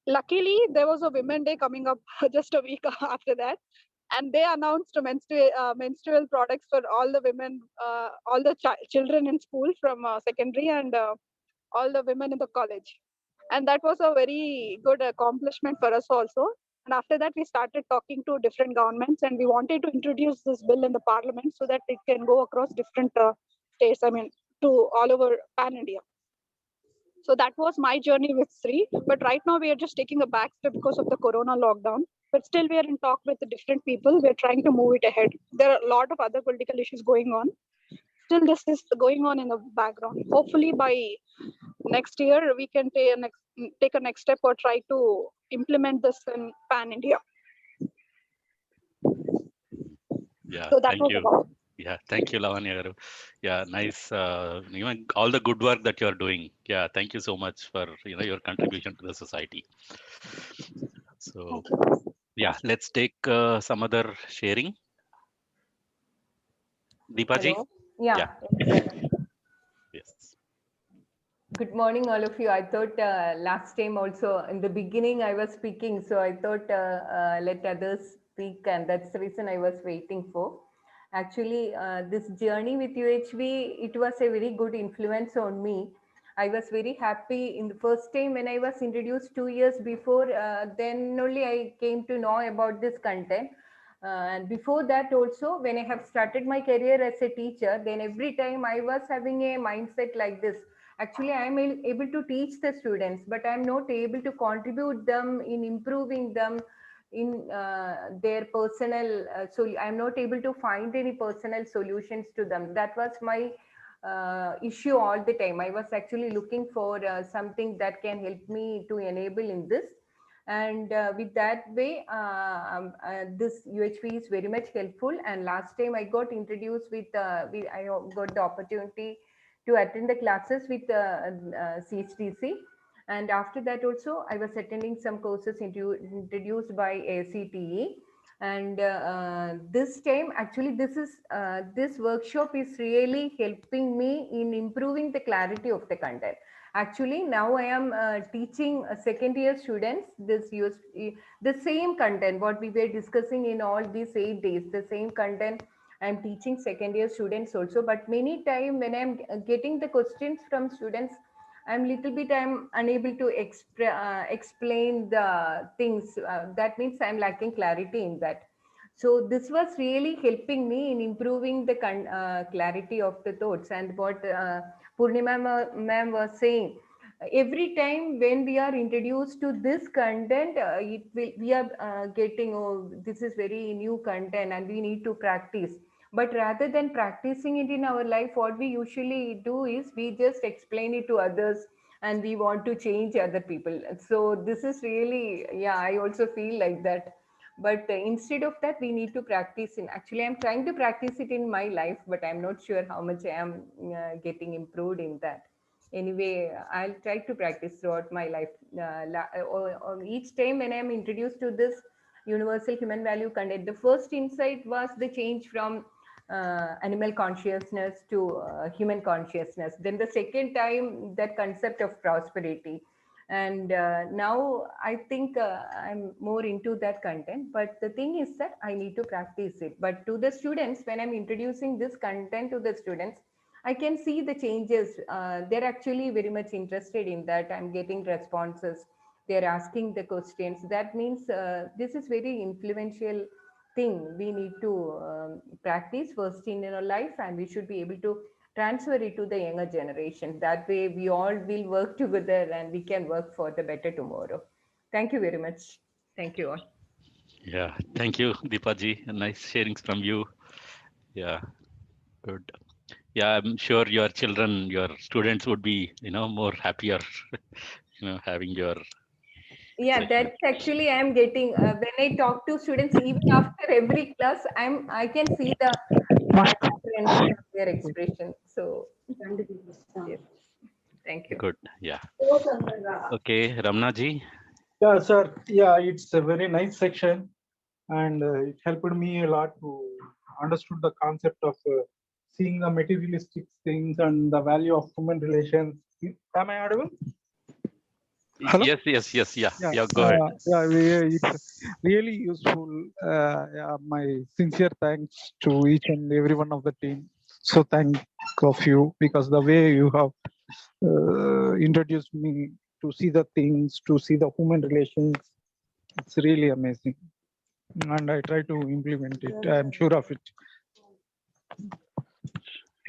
S20: Luckily, there was a Women Day coming up just a week after that, and they announced menstrual products for all the women, all the children in school from secondary and all the women in the college. And that was a very good accomplishment for us also. And after that, we started talking to different governments, and we wanted to introduce this bill in the parliament so that it can go across different states, to all over pan India. So that was my journey with Stree. But right now we are just taking a back step because of the Corona lockdown. But still we are in talk with the different people. We're trying to move it ahead. There are a lot of other political issues going on. Still this is going on in the background. Hopefully by next year we can take a next step or try to implement this in pan India.
S2: Yeah,
S20: so that
S2: thank
S20: was
S2: you.
S20: about.
S2: Yeah, thank you, Lavanya Garu. Yeah, nice. Even all the good work that you are doing. Yeah, thank you so much for your contribution to the society. So yeah, let's take some other sharing. Deepaji?
S19: Hello? Yeah.
S2: Yes.
S19: Good morning, all of you. I thought last time also in the beginning I was speaking, so I thought let others speak, and that's the reason I was waiting for. Actually, this journey with UHV, it was a very good influence on me. I was very happy in the first time when I was introduced 2 years before, then only I came to know about this content. And before that also, when I have started my career as a teacher, then every time I was having a mindset like this. Actually, I am able to teach the students, but I am not able to contribute them in improving them in their personal, so I'm not able to find any personal solutions to them. That was my issue all the time. I was actually looking for something that can help me to enable in this. And with that way, this UHV is very much helpful. And last time I got introduced with, I got the opportunity to attend the classes with CHDC. And after that also, I was attending some courses introduced by ACTE. And this time, actually, this workshop is really helping me in improving the clarity of the content. Actually, now I am teaching second year students the same content, what we were discussing in all these 8 days, the same content I'm teaching second year students also. But many times when I'm getting the questions from students, I'm unable to explain the things. That means I'm lacking clarity in that. So this was really helping me in improving the clarity of the thoughts. And what Purnima ma'am was saying, every time when we are introduced to this content, we are getting, oh, this is very new content and we need to practice. But rather than practicing it in our life, what we usually do is we just explain it to others and we want to change other people. So this is really, yeah, I also feel like that. But instead of that, we need to practice in, actually, I'm trying to practice it in my life, but I'm not sure how much I am getting improved in that. Anyway, I'll try to practice throughout my life. Each time when I'm introduced to this universal human value content, the first insight was the change from animal consciousness to human consciousness. Then the second time, that concept of prosperity. And now I think I'm more into that content. But the thing is that I need to practice it. But to the students, when I'm introducing this content to the students, I can see the changes. They're actually very much interested in that. I'm getting responses. They're asking the questions. That means this is very influential thing we need to practice first in our life, and we should be able to transfer it to the younger generation. That way we all will work together and we can work for the better tomorrow. Thank you very much. Thank you all.
S2: Yeah, thank you, Deepaji. Nice sharings from you. Yeah, good. Yeah, I'm sure your children, your students would be, more happier, having your.
S19: Yeah, that's actually I'm getting when I talk to students, even after every class, I can see the difference in their expression. So yes. Thank you.
S2: Good. Yeah. Okay, Ramna ji.
S21: Yeah, sir. Yeah, it's a very nice section, and it helped me a lot to understood the concept of seeing the materialistic things and the value of human relations. Am I audible? Hello?
S2: Yes. Yeah, go ahead.
S21: It's really useful. Yeah, my sincere thanks to each and every one of the team. So thank of you, because the way you have introduced me to see the things, to see the human relations, it's really amazing. And I try to implement it. I'm sure of it.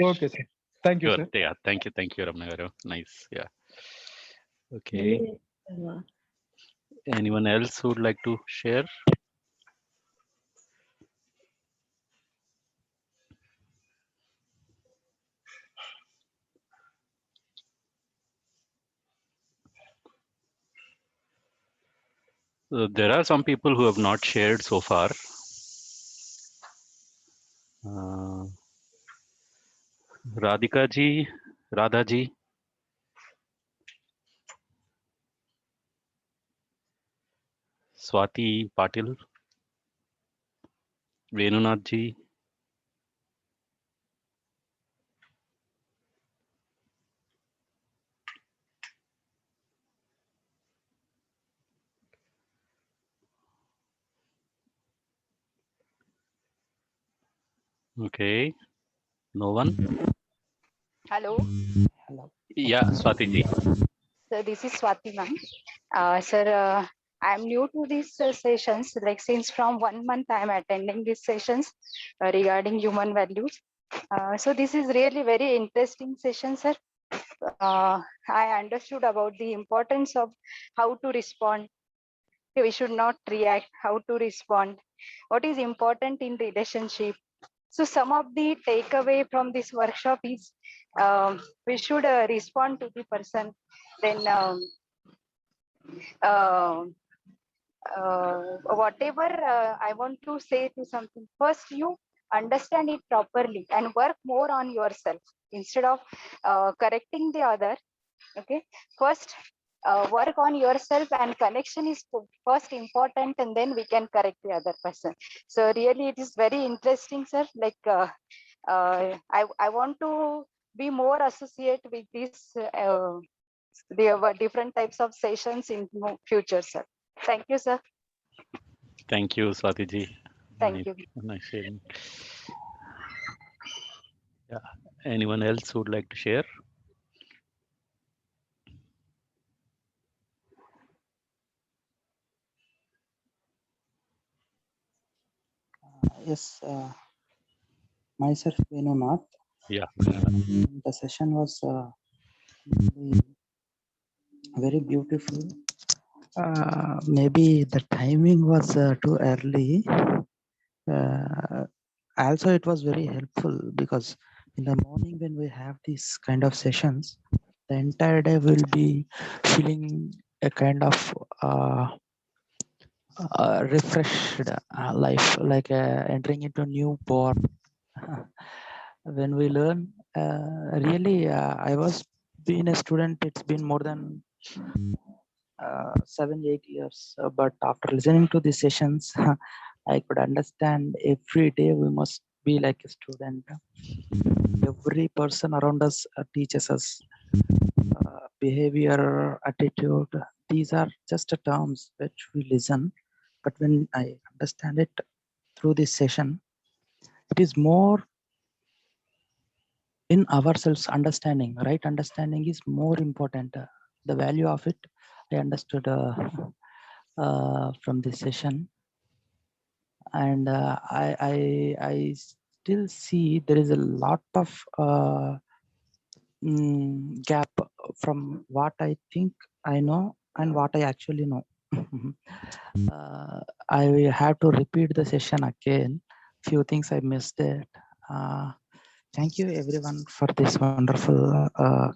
S21: Okay, sir. Thank you,
S2: Sure.
S21: sir.
S2: Yeah, thank you, Ramna garu. Nice. Yeah. Okay. Anyone else who would like to share? There are some people who have not shared so far. Radhika ji, Radha ji. Swati Patil, Venunath ji. Okay. No one?
S5: Hello.
S2: Yeah, Swati ji.
S5: So this is Swati ma'am. Sir, I'm new to these sessions. Like since from 1 month, I'm attending these sessions regarding human values. So this is really very interesting session, sir. I understood about the importance of how to respond. We should not react. How to respond. What is important in relationship. So some of the takeaway from this workshop is we should respond to the person. Then whatever I want to say to something, first you understand it properly and work more on yourself instead of correcting the other. Okay, first work on yourself, and connection is first important, and then we can correct the other person. So really it is very interesting, sir. Like I want to be more associate with this the different types of sessions in future, sir. Thank you, sir.
S2: Thank you, Swati ji.
S5: Thank you.
S2: Nice sharing. Yeah. Anyone else who would like to share?
S22: Yes, myself Venunath.
S2: Yeah.
S22: The session was really very beautiful. Maybe the timing was too early. Also, it was very helpful because in the morning when we have these kind of sessions, the entire day will be feeling a kind of refreshed life, like entering into a new born. When we learn, really, I was being a student, it's been more than 7-8 years, but after listening to these sessions, I could understand every day we must be like a student. Every person around us teaches us behavior, attitude. These are just terms which we listen, but when I understand it through this session, it is more in ourselves understanding. Right understanding is more important. The value of it I understood from this session, and I still see there is a lot of gap from what I think I know and what I actually know. I have to repeat the session again. Few things I missed it. Thank you everyone for this wonderful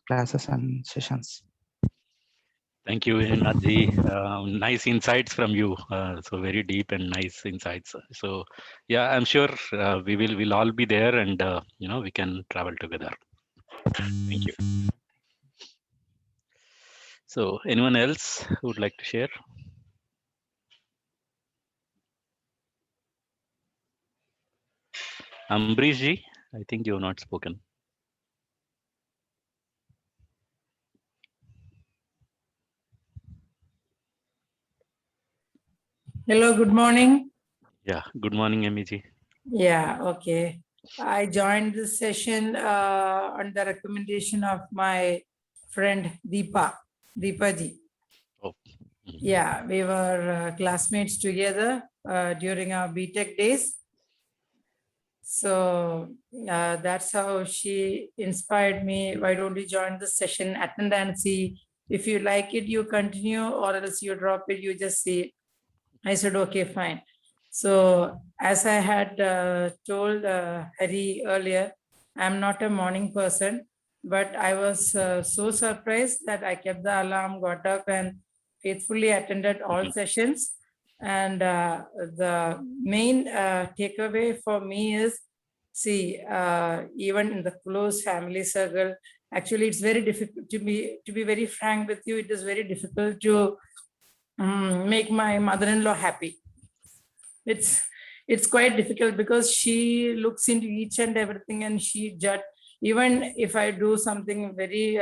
S22: classes and sessions.
S2: Thank you, Venunath ji. Nice insights from you. So very deep and nice insights. So yeah, I'm sure we'll all be there, and we can travel together. Thank you. So anyone else who would like to share? Ambrish ji, I think you have not spoken.
S23: Hello, good morning.
S2: Yeah, good morning, Emi ji.
S23: Yeah, okay. I joined this session on the recommendation of my friend Deepa ji.
S2: Oh.
S23: Yeah, we were classmates together during our BTech days. So that's how she inspired me. Why don't you join the session, attend and see? If you like it, you continue, or else you drop it, you just see it. I said, okay, fine. So as I had told Hari earlier, I'm not a morning person, but I was so surprised that I kept the alarm, got up and faithfully attended all sessions. And the main takeaway for me is, see, even in the close family circle, actually it's very difficult to be very frank with you, it is very difficult to make my mother-in-law happy. It's quite difficult because she looks into each and everything and she judge. Even if I do something very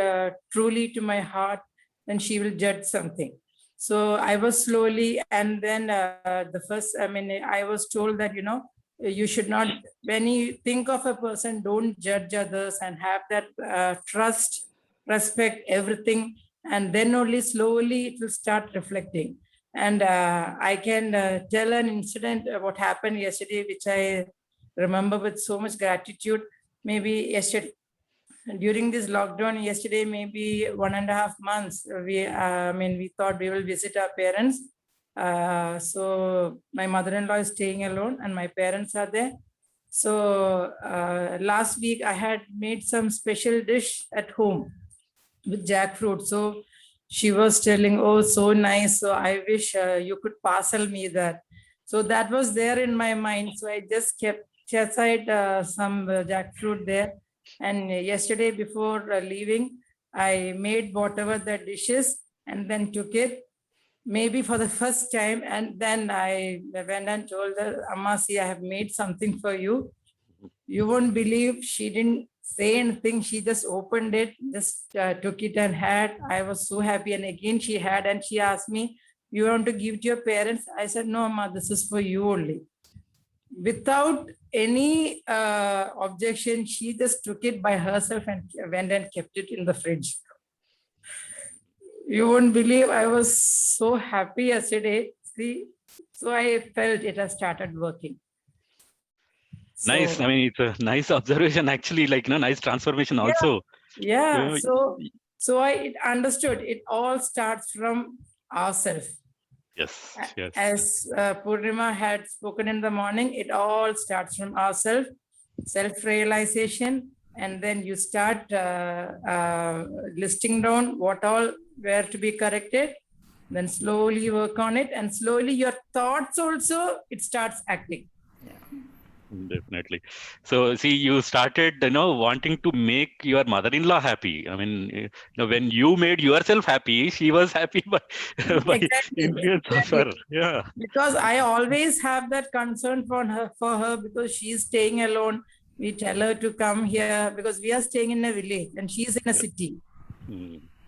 S23: truly to my heart, then she will judge something. So I was slowly, and then I was told that, you should not, when you think of a person, don't judge others and have that trust, respect everything, and then only slowly it will start reflecting. And I can tell an incident what happened yesterday, which I remember with so much gratitude. Maybe yesterday, during this lockdown, yesterday, maybe 1.5 months, we thought we will visit our parents. So my mother-in-law is staying alone and my parents are there. So last week I had made some special dish at home with jackfruit. So she was telling, oh, so nice. So I wish you could parcel me that. So that was there in my mind. So I just kept aside some jackfruit there. And yesterday before leaving, I made whatever the dishes and then took it, maybe for the first time. And then I went and told her, Amma, see, I have made something for you. You won't believe, she didn't say anything. She just opened it, just took it and had. I was so happy. And again, she had, and she asked me, you want to give to your parents? I said, no, Amma, this is for you only. Without any objection, she just took it by herself and went and kept it in the fridge. You won't believe, I was so happy yesterday. See, so I felt it has started working.
S2: Nice. I mean, it's a nice observation, actually, like, nice transformation also.
S23: Yeah. So I understood it all starts from ourselves.
S2: Yes. Yes.
S23: As Purnima had spoken in the morning, it all starts from ourselves, self-realization, and then you start listing down what all were to be corrected, then slowly work on it, and slowly your thoughts also, it starts acting.
S2: Definitely. So see, you started, wanting to make your mother-in-law happy. I mean, when you made yourself happy, she was happy by influence of her. Yeah.
S23: Because I always have that concern for her because she's staying alone. We tell her to come here because we are staying in a village and she's in a city.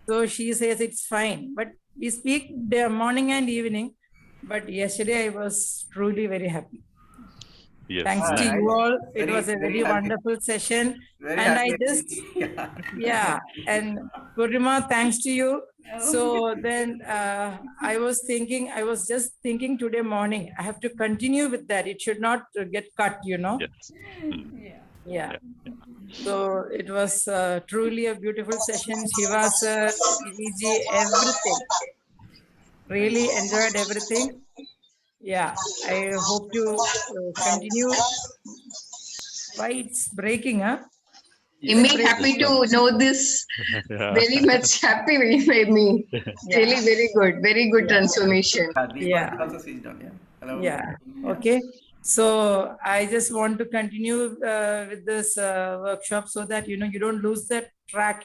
S23: So she says it's fine. But we speak morning and evening. But yesterday I was truly very happy.
S2: Yes.
S23: Thanks to you all. It was a very wonderful session. And I just, and Purnima, thanks to you. So then I was just thinking today morning, I have to continue with that. It should not get cut,
S2: Yes.
S23: Yeah. So it was truly a beautiful session. Shiva sir, Giri, everything. Really enjoyed everything. Yeah, I hope to continue. Why it's breaking, huh?
S4: Me happy to know this. Very much happy with me. Really very good transformation.
S23: Yeah. Yeah. Okay. So I just want to continue with this workshop so that you don't lose that track.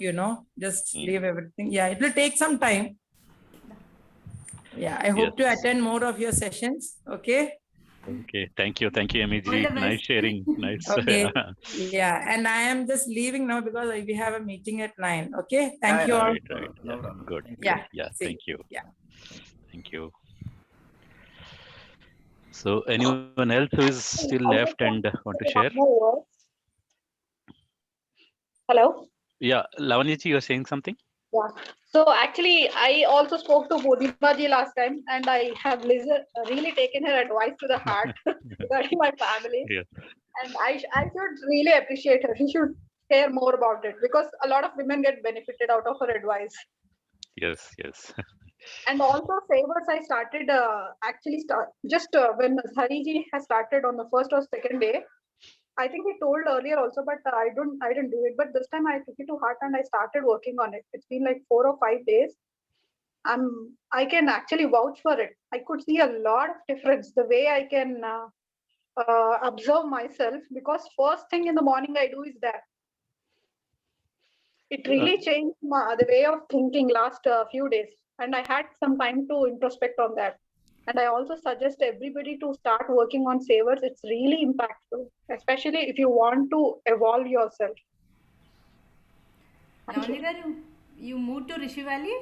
S23: Just leave everything. Yeah, it will take some time. Yeah, I hope to attend more of your sessions. Okay.
S2: Okay. Thank you, MEG. Nice sharing. Nice.
S23: Okay. Yeah, and I am just leaving now because we have a meeting at 9. Okay. Thank you all.
S2: Right. Yeah. Good.
S23: Yeah.
S2: Good. Yeah. Thank you.
S23: Yeah.
S2: Thank you. So anyone else who is still left and want to share?
S20: Hello.
S2: Yeah, Lavanyaji, you are saying something?
S20: Yeah. So actually, I also spoke to Purnima ji last time, and I have really taken her advice to the heart regarding my family.
S2: Yeah.
S20: And I should really appreciate her. She should care more about it because a lot of women get benefited out of her advice.
S2: Yes. Yes.
S20: And also savers, I started when Hariji has started on the first or second day. I think he told earlier also, but I didn't do it. But this time I took it to heart and I started working on it. It's been like 4 or 5 days. I can actually vouch for it. I could see a lot of difference the way I can observe myself, because first thing in the morning I do is that. It really changed the way of thinking last few days, and I had some time to introspect on that. And I also suggest everybody to start working on savers. It's really impactful, especially if you want to evolve yourself.
S6: Navneeta, you moved to Rishi Valley?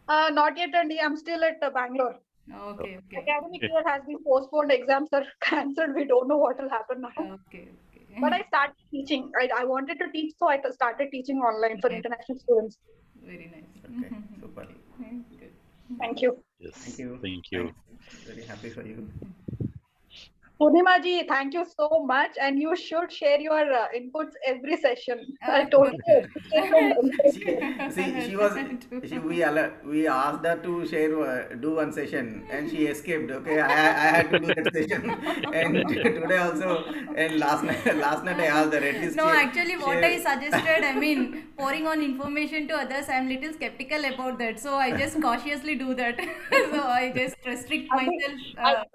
S20: Not yet, Andy. I'm still at Bangalore.
S6: Okay, okay.
S20: Academic year has been postponed, exams are cancelled. We don't know what will happen now.
S6: Okay, okay.
S20: But I started teaching. I wanted to teach, so I started teaching online for international students.
S6: Very nice.
S1: Okay, super.
S6: Good.
S20: Thank you.
S2: Yes.
S1: Thank you.
S2: Thank you.
S1: Very happy for you.
S20: Purnima ji, thank you so much, and you should share your inputs every session. I totally appreciate
S1: we asked her to share do one session, and she escaped. Okay, I had to do that session, and today also, and last night I asked her at least.
S6: No, actually, what I suggested, I mean, pouring on information to others, I'm little skeptical about that. So I just cautiously do that. So I just restrict myself.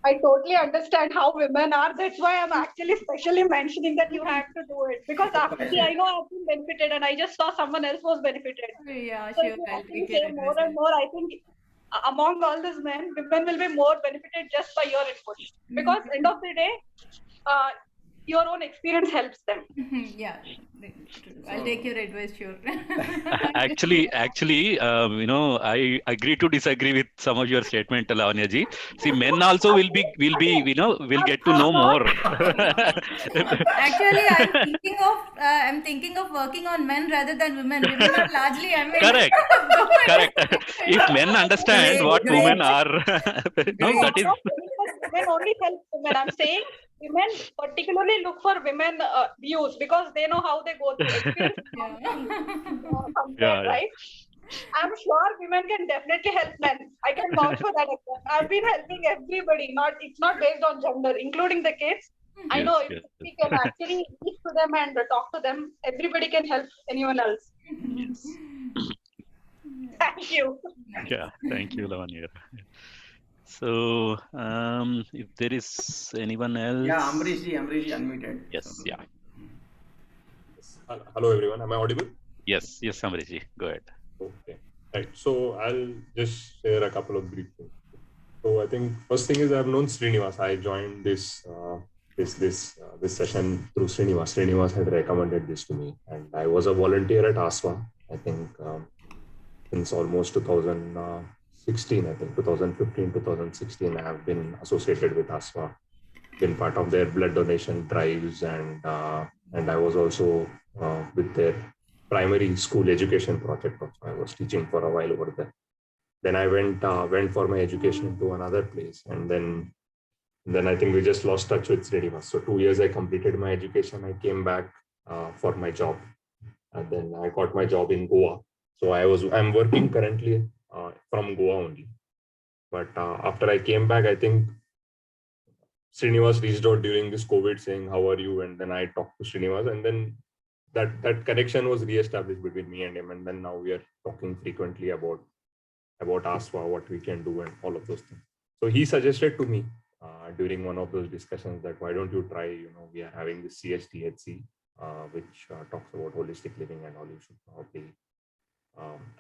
S20: I totally understand how women are. That's why I'm actually specially mentioning that you have to do it, because actually I know I've been benefited, and I just saw someone else was benefited.
S6: Yeah,
S20: So
S6: sure.
S20: if you
S6: I'll
S20: actually
S6: take
S20: say
S6: it.
S20: more and more, I think among all these men, women will be more benefited just by your input. Because end of the day, your own experience helps them.
S6: Yeah, I'll take your advice, sure.
S2: Actually, I agree to disagree with some of your statement, Lavanya ji. See, men also will get to know more.
S6: Actually, I'm thinking of working on men rather than women. Women are largely, I mean.
S2: Correct. If men understand what women are, no, that is.
S20: Women only help women. I'm saying women particularly look for women views, because they know how they go through experience.
S2: Yeah.
S20: Right? I'm sure women can definitely help men. I can vouch for that. I've been helping everybody. It's not based on gender, including the kids. I know if we can actually speak to them and talk to them, everybody can help anyone else. Thank you.
S2: Yeah, thank you, Lavanya. So, if there is anyone else.
S1: Yeah, Amrish ji unmuted.
S2: Yes, yeah.
S7: Hello, everyone. Am I audible?
S2: Yes, Amrish ji, go ahead.
S7: Okay. Right. So I'll just share a couple of brief things. So I think first thing is I've known Srinivas. I joined this session through Srinivas. Srinivas had recommended this to me, and I was a volunteer at ASWA. I think since almost 2016, I think 2015, 2016, I have been associated with ASWA, been part of their blood donation drives, and I was also with their primary school education project. I was teaching for a while over there. Then I went for my education to another place, and then I think we just lost touch with Srinivas. So 2 years I completed my education. I came back for my job, and then I got my job in Goa. So I'm working currently from Goa only. But after I came back, I think Srinivas reached out during this COVID saying, "How are you?" And then I talked to Srinivas, and then that connection was re-established between me and him. And then now we are talking frequently about ASWA, what we can do, and all of those things. So he suggested to me during one of those discussions that why don't you try, we are having this CSTHC, which talks about holistic living and all. You should probably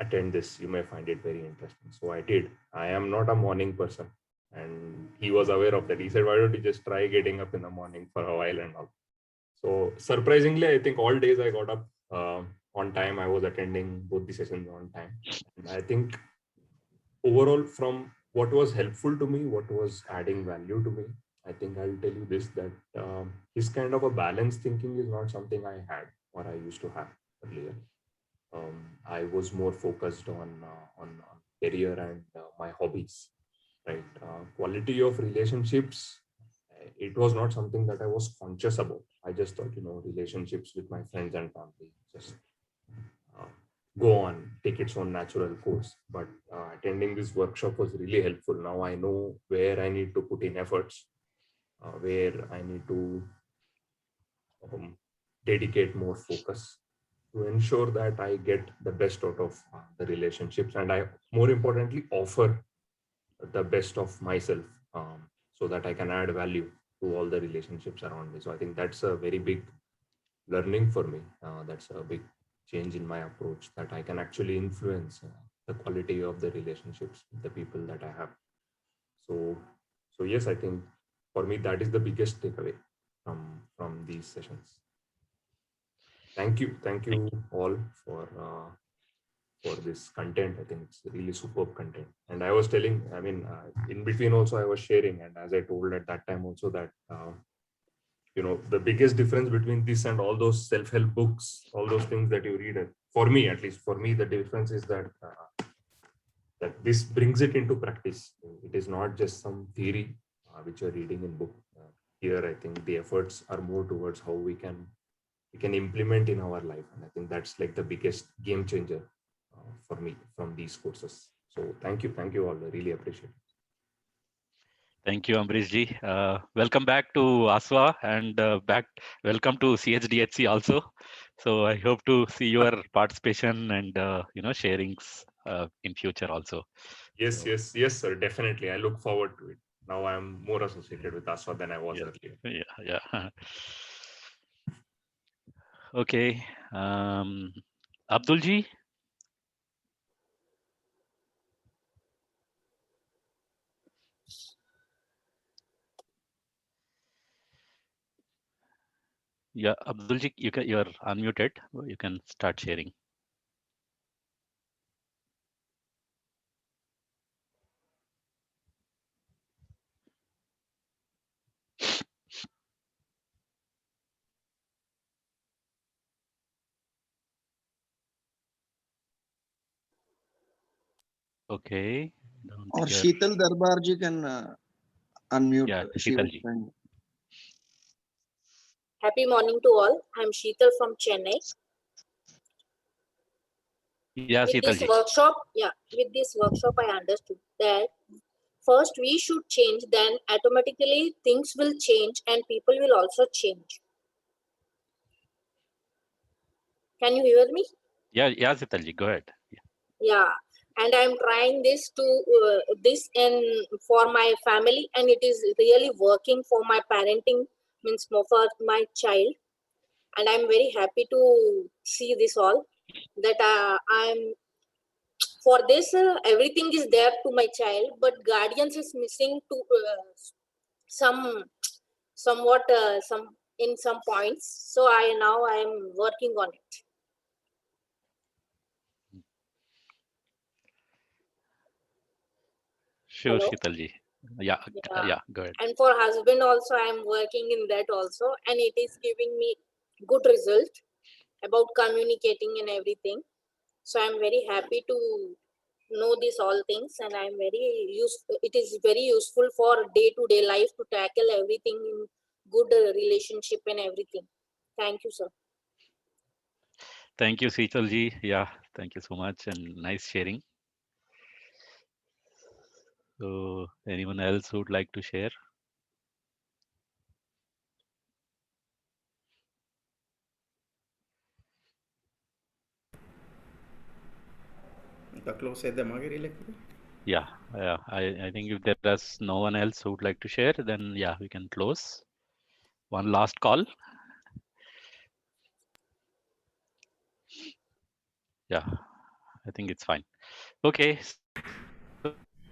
S7: attend this. You may find it very interesting. So I did. I am not a morning person, and he was aware of that. He said, why don't you just try getting up in the morning for a while and all. So surprisingly, I think all days I got up on time. I was attending both the sessions on time. And I think overall, from what was helpful to me, what was adding value to me, I think I'll tell you this, that this kind of a balanced thinking is not something I had or I used to have earlier. I was more focused on career and my hobbies, right? Quality of relationships, it was not something that I was conscious about. I just thought, relationships with my friends and family just go on, take its own natural course. But attending this workshop was really helpful. Now I know where I need to put in efforts, where I need to dedicate more focus to ensure that I get the best out of the relationships, and I, more importantly, offer the best of myself so that I can add value to all the relationships around me. So I think that's a very big learning for me. That's a big change in my approach, that I can actually influence the quality of the relationships with the people that I have. So yes, I think for me, that is the biggest takeaway from these sessions. Thank you all for for this content. I think it's really superb content. And I was telling, I mean, in between also I was sharing, and as I told at that time also that, you know, the biggest difference between this and all those self-help books, all those things that you read, for me, at least for me, the difference is that that this brings it into practice. It is not just some theory which you're reading in book. Here, I think the efforts are more towards how we can implement in our life, and I think that's like the biggest game changer for me from these courses. So thank you all. I really appreciate it.
S2: Thank you, Ambrish ji. Welcome back to ASWA, and welcome to CHDHC also. So I hope to see your participation and you know, sharings in future also.
S7: Yes, sir. Definitely. I look forward to it. Now I'm more associated with ASWA than I was earlier.
S2: Yeah. Okay. Abdul ji. Yeah, Abdul ji, you're unmuted. You can start sharing. Okay.
S3: Or Sheetal Darbar ji can unmute.
S2: Yeah,
S3: She
S2: Sheetal
S3: was
S2: ji.
S3: trying.
S9: Happy morning to all. I'm Sheetal from Chennai.
S2: Yeah,
S9: With
S2: Sheetal
S9: this
S2: ji.
S9: workshop, I understood that first we should change, then automatically things will change and people will also change. Can you hear me?
S2: Yeah, Sheetal ji, go ahead.
S9: Yeah, and I'm trying this for my family, and it is really working for my parenting, means more for my child, and I'm very happy to see this all. That I'm for this everything is there to my child, but guardians is missing to somewhat some in some points. So now I'm working on it.
S2: Sure,
S9: Hello?
S2: Sheetal ji. Yeah, go ahead.
S9: And for husband also, I'm working in that also, and it is giving me good result about communicating and everything. So I'm very happy to know these all things, and I'm very useful. It is very useful for day-to-day life to tackle everything in good relationship and everything. Thank you, sir.
S2: Thank you, Sheetal ji. Yeah, thank you so much and nice sharing. So anyone else who would like to share? Yeah, I think if there is no one else who would like to share, then yeah, we can close. One last call. Yeah, I think it's fine. Okay.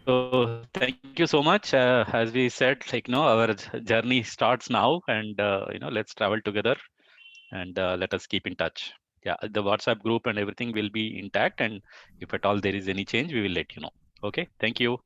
S2: So thank you so much. As we said, like, you know, our journey starts now, and you know, let's travel together, and let us keep in touch. Yeah, the WhatsApp group and everything will be intact, and if at all there is any change, we will let you know. Okay, thank you.